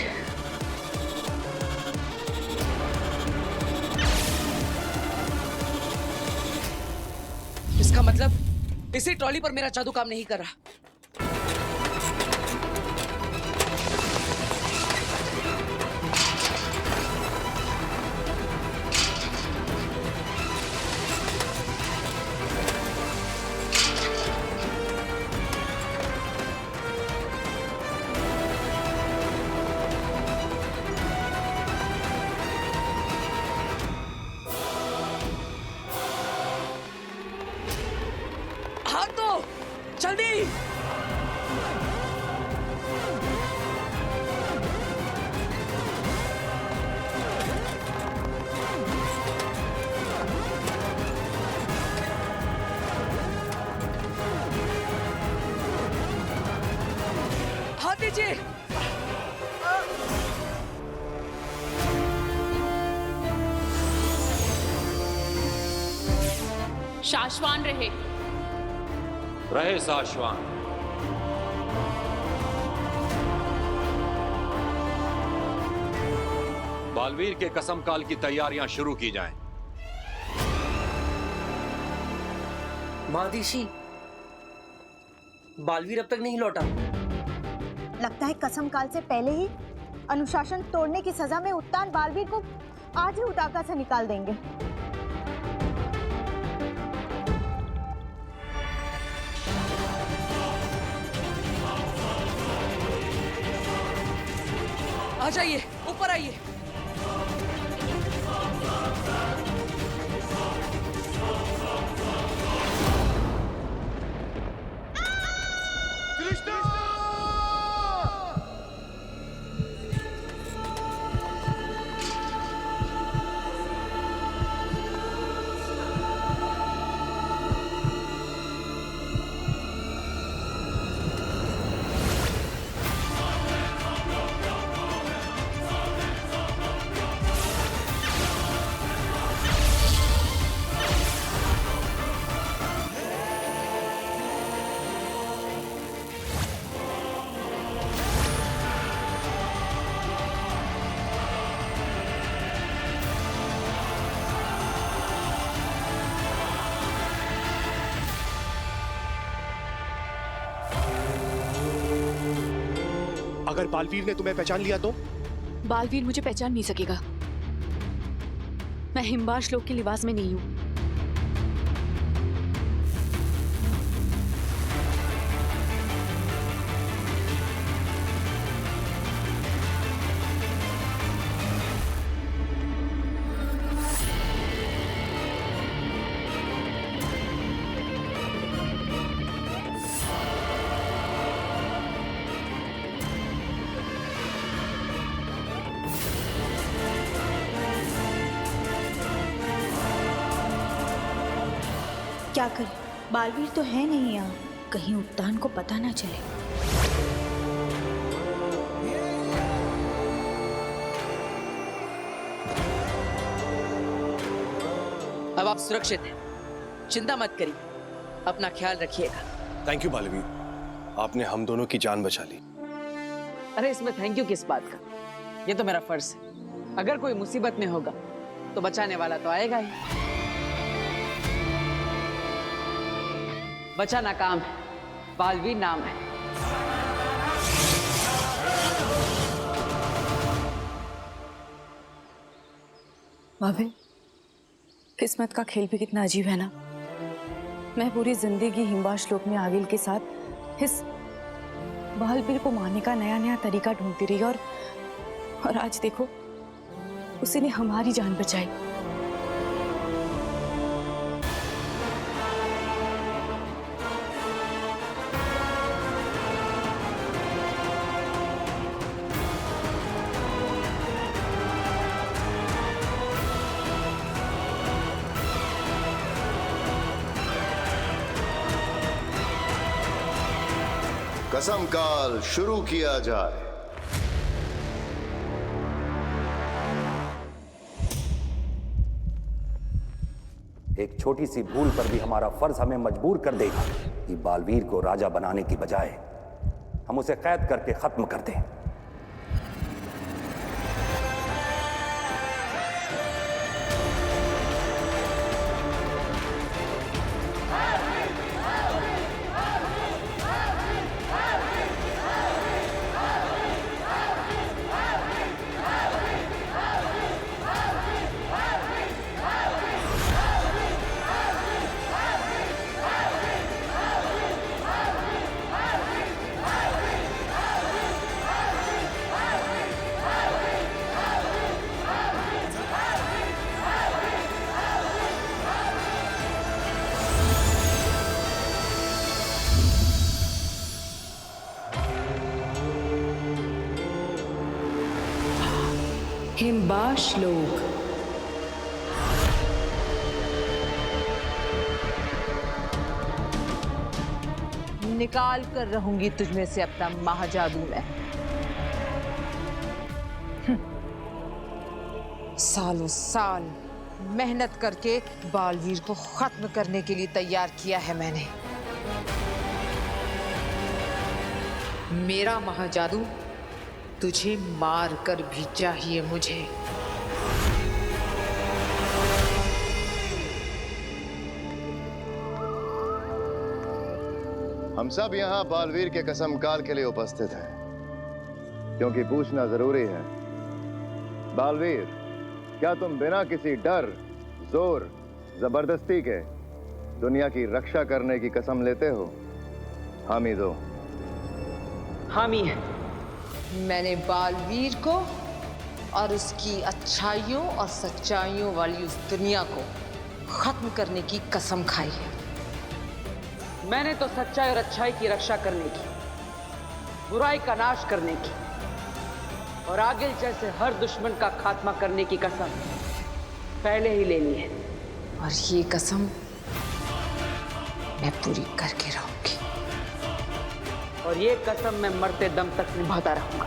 Speaker 17: इसका मतलब इसी ट्रॉली पर मेरा जादू काम नहीं कर रहा। हाथ दो, जल्दी। हाथ दीजिए।
Speaker 18: शाश्वान रहे।
Speaker 7: रहे शाश्वान। बालवीर के कसम काल की तैयारियां शुरू की जाएं।
Speaker 4: महादिशी, बालवीर अब तक नहीं लौटा।
Speaker 6: लगता है कसम काल से पहले ही अनुशासन तोड़ने की सजा में उत्तान बालवीर को आज ही उदाका से निकाल देंगे।
Speaker 17: आ जाइए, ऊपर आइए।
Speaker 11: अगर बालवीर ने तुम्हें पहचान लिया तो?
Speaker 14: बालवीर मुझे पहचान नहीं सकेगा। मैं हिमबाश लोक के लिबास में नहीं हूं।
Speaker 16: क्या करें, बालवीर तो है नहीं यहाँ, कहीं उत्तान को पता ना चले।
Speaker 17: अब आप सुरक्षित हैं, चिंता मत करिए, अपना ख्याल रखिएगा।
Speaker 11: थैंक यू बालवीर, आपने हम दोनों की जान बचा ली।
Speaker 1: अरे इसमें थैंक यू किस बात का? ये तो मेरा फर्ज है। अगर कोई मुसीबत में होगा तो बचाने वाला तो आएगा ही। बचाना काम है, बालवीर नाम है।
Speaker 14: भाभी, किस्मत का खेल भी कितना अजीब है ना। मैं पूरी जिंदगी हिम्बाश लोक में आगिल के साथ इस बालवीर को मारने का नया नया तरीका ढूंढती रही और आज देखो उसी ने हमारी जान बचाई।
Speaker 8: कसम काल शुरू किया जाए।
Speaker 7: एक छोटी सी भूल पर भी हमारा फर्ज हमें मजबूर कर देगा कि बालवीर को राजा बनाने की बजाय हम उसे कैद करके खत्म कर दें।
Speaker 10: हिम्बाश लोक।
Speaker 5: निकाल कर रहूंगी तुझमें से अपना महाजादू मैं। सालों साल मेहनत करके बालवीर को खत्म करने के लिए तैयार किया है मैंने। मेरा महाजादू तुझे मार कर भी चाहिए मुझे।
Speaker 8: हम सब यहाँ बालवीर के कसम काल के लिए उपस्थित हैं, क्योंकि पूछना जरूरी है। बालवीर, क्या तुम बिना किसी डर, जोर, जबरदस्ती के दुनिया की रक्षा करने की कसम लेते हो? हामी दो।
Speaker 5: हामी है। मैंने बालवीर को और उसकी अच्छाइयों और सच्चाइयों वाली उस दुनिया को खत्म करने की कसम खाई है।
Speaker 1: मैंने तो सच्चाई और अच्छाई की रक्षा करने की, बुराई का नाश करने की और आगिल जैसे हर दुश्मन का खात्मा करने की कसम पहले ही ले ली है।
Speaker 5: और ये कसम मैं पूरी करके रहूंगी।
Speaker 1: और ये कसम मैं मरते दम तक निभाता रहूंगा।